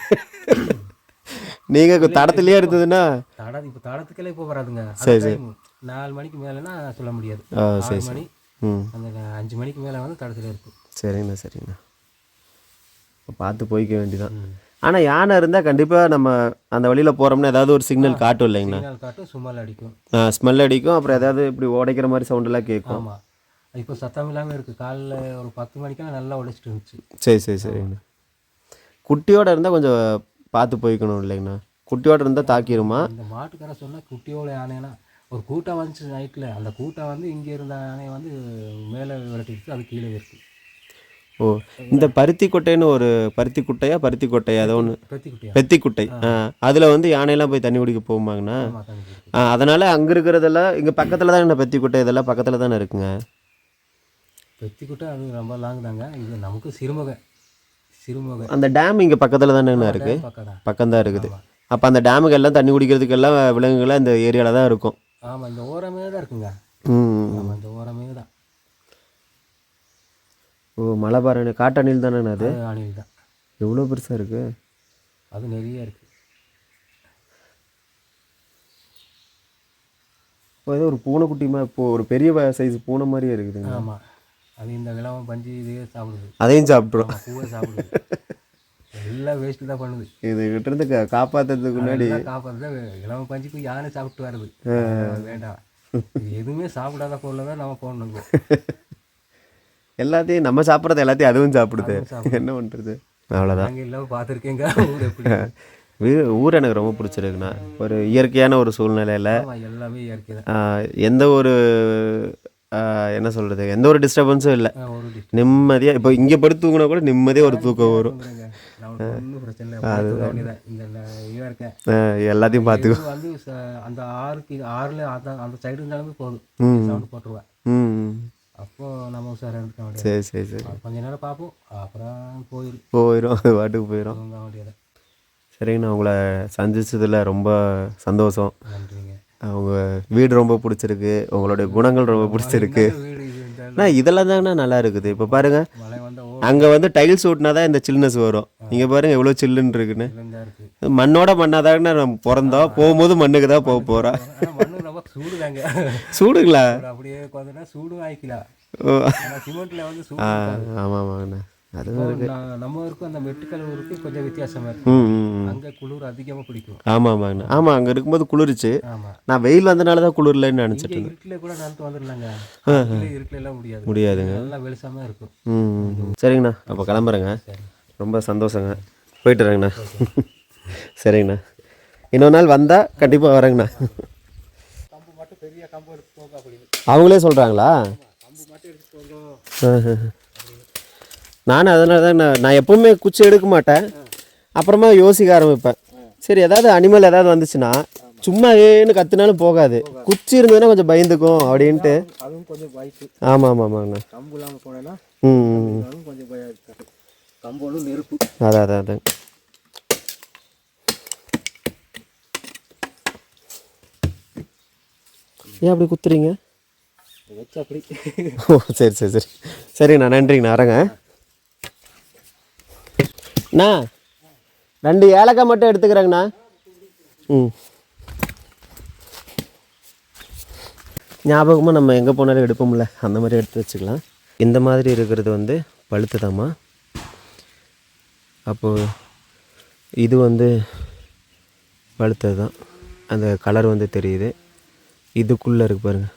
நீங்கள் தடத்துலேயே இருந்ததுன்னா இப்போ தடத்துக்கெல்லாம் இப்போ வராதுங்க. சரி 4 மணிக்கு மேலேனா சொல்ல முடியாது. 6 மணி அந்த 5 மணிக்கு மேலே வந்து தடத்துல இருக்கும். சரிங்கண்ணா சரிங்கண்ணா. பார்த்து போய்க்க வேண்டியதான். ஆனால் யானை இருந்தால் கண்டிப்பாக நம்ம அந்த வழியில் போகிறோம்னா ஏதாவது ஒரு சிக்னல் காட்டும் இல்லைங்கண்ணா? சிக்னல் காட்டும், சும்மல் அடிக்கும். ஸ்மெல் அடிக்கும், அப்புறம் ஏதாவது இப்படி உடைக்கிற மாதிரி சவுண்டெல்லாம் கேட்கும். ஆமாம், இப்போ சத்தம் இல்லாமல் இருக்குது. காலைல ஒரு 10 மணிக்கெல்லாம் நல்லா உடைச்சிட்டு இருந்துச்சு. சரி சரி சரிங்கண்ணா. குட்டியோடு இருந்தால் கொஞ்சம் பார்த்து போய்க்கணும் இல்லைங்கண்ணா? குட்டியோடு இருந்தால் தாக்கிடுமா? இந்த மாட்டுக்கார சொன்னால் குட்டியோட யானைனா ஒரு கூட்டம் வந்துச்சு நைட்டில், அந்த கூட்டம் வந்து இங்கே இருந்த யானையை வந்து மேலே விரட்டிடுச்சு, அது கீழே இருக்குது. ஓ இந்த பருத்தி கொட்டைன்னு ஒரு பருத்தி கொட்டையா ஏதோ ஒன்று, பெத்தி குட்டை, அதில் வந்து யானையெல்லாம் போய் தண்ணி குடிக்க போகுமாங்கண்ணா? அதனால் அங்கே இருக்கிறதெல்லாம் இங்கே பக்கத்தில் தான் என்ன பெத்தி குட்டை, இதெல்லாம் பக்கத்தில் தானே இருக்குங்க. பெத்தி குட்டை அது ரொம்ப லாங் தாங்க. இது நமக்கு சிறுமுகை. அந்த டேம் இங்கே பக்கத்தில் தானே இருக்குது? பக்கம்தான் இருக்குது. அப்போ அந்த டேமுக்கு எல்லாம் தண்ணி குடிக்கிறதுக்கெல்லாம் விலங்குகள்லாம் இந்த ஏரியாவில் தான் இருக்கும். ஆமாம், இந்த ஓரமே தான் இருக்குங்க. ஆமாம், இந்த ஓரமே தான். ஓ மலைபார் அணி, காட்டு அணில் தானே அது? அணில் தான். எவ்வளோ பெருசாக இருக்குது அது, நிறைய இருக்குது. இப்போ ஏதோ ஒரு பூனைக்குட்டி மாதிரி, இப்போ ஒரு பெரிய சைஸ் பூனை மாதிரியே இருக்குதுங்க. ஆமாம், அது இந்த விளவம் பஞ்சு இதையே சாப்பிடுது. அதையும் சாப்பிட்றோம். பூவை சாப்பிடுது. எல்லாம் வேஸ்ட்டு தான் பண்ணுது. இது கிட்டேருந்து காப்பாற்றுறதுக்கு முன்னாடி காப்பாற்ற இளவம் பஞ்சுக்கு யானை சாப்பிட்டு வருது. வேண்டாம், எதுவுமே சாப்பிடாத பொருளை தான் நம்ம போடணுங்க. எல்லாத்தையும் நம்ம சாப்பிட்றது எல்லாத்தையும் அதுவும் சாப்பிடுது, என்ன பண்ணுறது? அவ்வளோதான். நாங்கள் எல்லாம் பார்த்துருக்கேங்க. ஊர் எனக்கு ரொம்ப பிடிச்சிருக்குண்ணா. ஒரு இயற்கையான ஒரு சூழ்நிலையில் எல்லாமே இயற்கை தான். எந்த ஒரு என்ன சொல்கிறது, எந்த ஒரு டிஸ்டர்பன்ஸும் இல்லை, நிம்மதியாக. இப்போ இங்கே படுத்து தூங்கினா கூட நிம்மதியாக ஒரு தூக்கம் வரும். எல்லாத்தையும் பார்த்துக்கோ. வந்து அந்த ஆறில் அந்த சைடு இருந்தாலுமே போதும், சவுண்டு போட்டுருவேன். அப்போ நம்ம சார் எடுக்க முடியாது. சரி சரி சரி. கொஞ்ச நேரம் பார்ப்போம், அப்புறம் போயிடும், அது பாட்டுக்கு போயிடும். முடியாது. சரிங்கண்ணா, உங்களை சந்திச்சதில் ரொம்ப சந்தோஷம். நன்றிங்க. அவங்க வீடு ரொம்ப பிடிச்சிருக்கு, உங்களுடைய குணங்கள் ரொம்ப பிடிச்சிருக்கு. இதெல்லாம் தாங்கண்ணா நல்லா இருக்குது. இப்போ பாருங்கள், அங்கே வந்து டைல்ஸ் ஓட்டினா தான் இந்த சில்னஸ் வரும். இங்கே பாருங்கள் எவ்வளோ சில்லுன்னு இருக்குன்னு. மண்ணோட மண்ணாதாங்கண்ணா நம்ம பிறந்தோம், போகும்போது மண்ணுக்கு தான் போக போகிறோம். சூடுதாங்க. சூடுங்களா? அப்படியே சூடும் ஆயிக்கலாம். சிமெண்ட்டில் வந்து ஆமாம் ஆமாங்கண்ணா அது நம்ம இருக்கும் அந்த மெட்டுக்கலூருக்கு கொஞ்சம் வித்தியாசமாக இருக்கும். அங்கே குளிர் அதிகமாக பிடிக்கும். ஆமாம் ஆமாங்கண்ணா. ஆமாம் அங்கே இருக்கும்போது குளிர்ச்சு. ஆமாம், நான் வெயில் வந்தனால தான் குளிர்லன்னு நினச்சிட்டு இங்கே இருட்டில் கூட நடந்து வந்துடலாங்க. இருட்டில் எல்லாம் முடியாது, முடியாதுங்க. நல்லா வெளிச்சமாக இருக்கும். சரிங்கண்ணா, அப்போ கிளம்புறேங்க. ரொம்ப சந்தோஷங்க, போயிட்டு வரேங்கண்ணா. சரிங்கண்ணா, இன்னொரு நாள் வந்தால் கண்டிப்பாக வரேங்கண்ணா. கம்பு மட்டும் பெரிய கம்பு எடுத்து போக அப்படி அவங்களே சொல்கிறாங்களா? கம்பு மட்டும் எடுத்து போங்க. நானும் அதனால தான் நான் எப்போவுமே குச்சி எடுக்க மாட்டேன். அப்புறமா யோசிக்க ஆரம்பிப்பேன். சரி, ஏதாவது அனிமல் ஏதாவது வந்துச்சுன்னா சும்மா ஏன்னு கத்துனாலும் போகாது. குச்சி இருந்ததுன்னா கொஞ்சம் பயந்துக்கும் அப்படின்ட்டு. அதுவும் கொஞ்சம் பயத்து. ஆமாம் ஆமாம் ஆமாங்கண்ணா. கம்பு இல்லாமல் போனேன்னா ம் கொஞ்சம் பயம் இருக்காது. கம்பு ஒன்றும் நெருப்பு. அதான் அதான் அதான். ஏன் அப்படி குத்துறீங்க? வச்சு அப்படி. ஓ சரி சரி சரி. சரிங்கண்ணா, நன்றிங்கண்ணா, வரேங்க. அண்ணா 2 ஏலக்காய் மட்டும் எடுத்துக்கிறேங்கண்ணா. ஞாபகமாக நம்ம எங்கே போனாலும் எடுப்போம்ல, அந்த மாதிரி எடுத்து வச்சுக்கலாம். இந்த மாதிரி இருக்கிறது வந்து பழுத்துதாம்மா. அப்போது இது வந்து பழுத்தது தான், அந்த கலர் வந்து தெரியுது. இதுக்குள்ளே இருக்கு பாருங்கள்,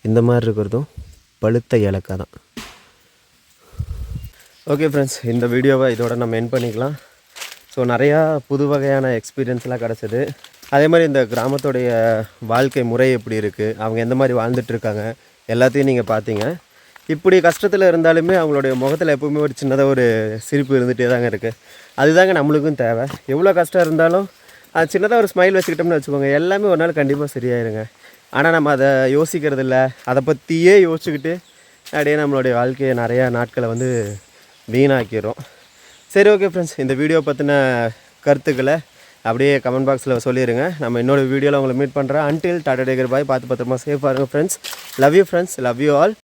இந்த மாதிரி இருக்கிறதும் பழுத்த ஏலக்காய் தான். ஓகே ஃப்ரெண்ட்ஸ், இந்த வீடியோவை இதோட நம்ம என் பண்ணிக்கலாம். ஸோ நிறையா புது வகையான எக்ஸ்பீரியன்ஸ்லாம் கிடச்சிது. அதே மாதிரி இந்த கிராமத்துடைய வாழ்க்கை முறை எப்படி இருக்குது, அவங்க எந்த மாதிரி வாழ்ந்துட்டுருக்காங்க, எல்லாத்தையும் நீங்கள் பார்த்தீங்க. இப்படி கஷ்டத்தில் இருந்தாலுமே அவங்களுடைய முகத்தில் எப்போவுமே ஒரு சின்னதாக ஒரு சிரிப்பு இருந்துகிட்டே தாங்க இருக்குது. அதுதாங்க நம்மளுக்கும் தேவை. எவ்வளோ கஷ்டம் இருந்தாலும் அது சின்னதாக ஒரு ஸ்மைல் வச்சுக்கிட்டோம்னு வச்சுக்கோங்க, எல்லாமே ஒரு நாள் கண்டிப்பாக சரியாயிருங்க. ஆனால் நம்ம அதை யோசிக்கிறது இல்லை. அதை பற்றியே யோசிச்சுக்கிட்டு அப்படியே நம்மளுடைய வாழ்க்கையை நிறையா நாட்களை வந்து வீணாக்கிறோம். சரி, ஓகே ஃப்ரெண்ட்ஸ், இந்த வீடியோ பற்றின கருத்துக்களை அப்படியே கமெண்ட் பாக்ஸில் சொல்லிடுங்க. நம்ம இன்னொரு வீடியோவில் உங்களை மீட் பண்ணுறேன். அன்டில் டாடா டேக்கர் பாய். பார்த்து பத்திரமா சேஃபாக இருங்க friends. Love you friends, love you all.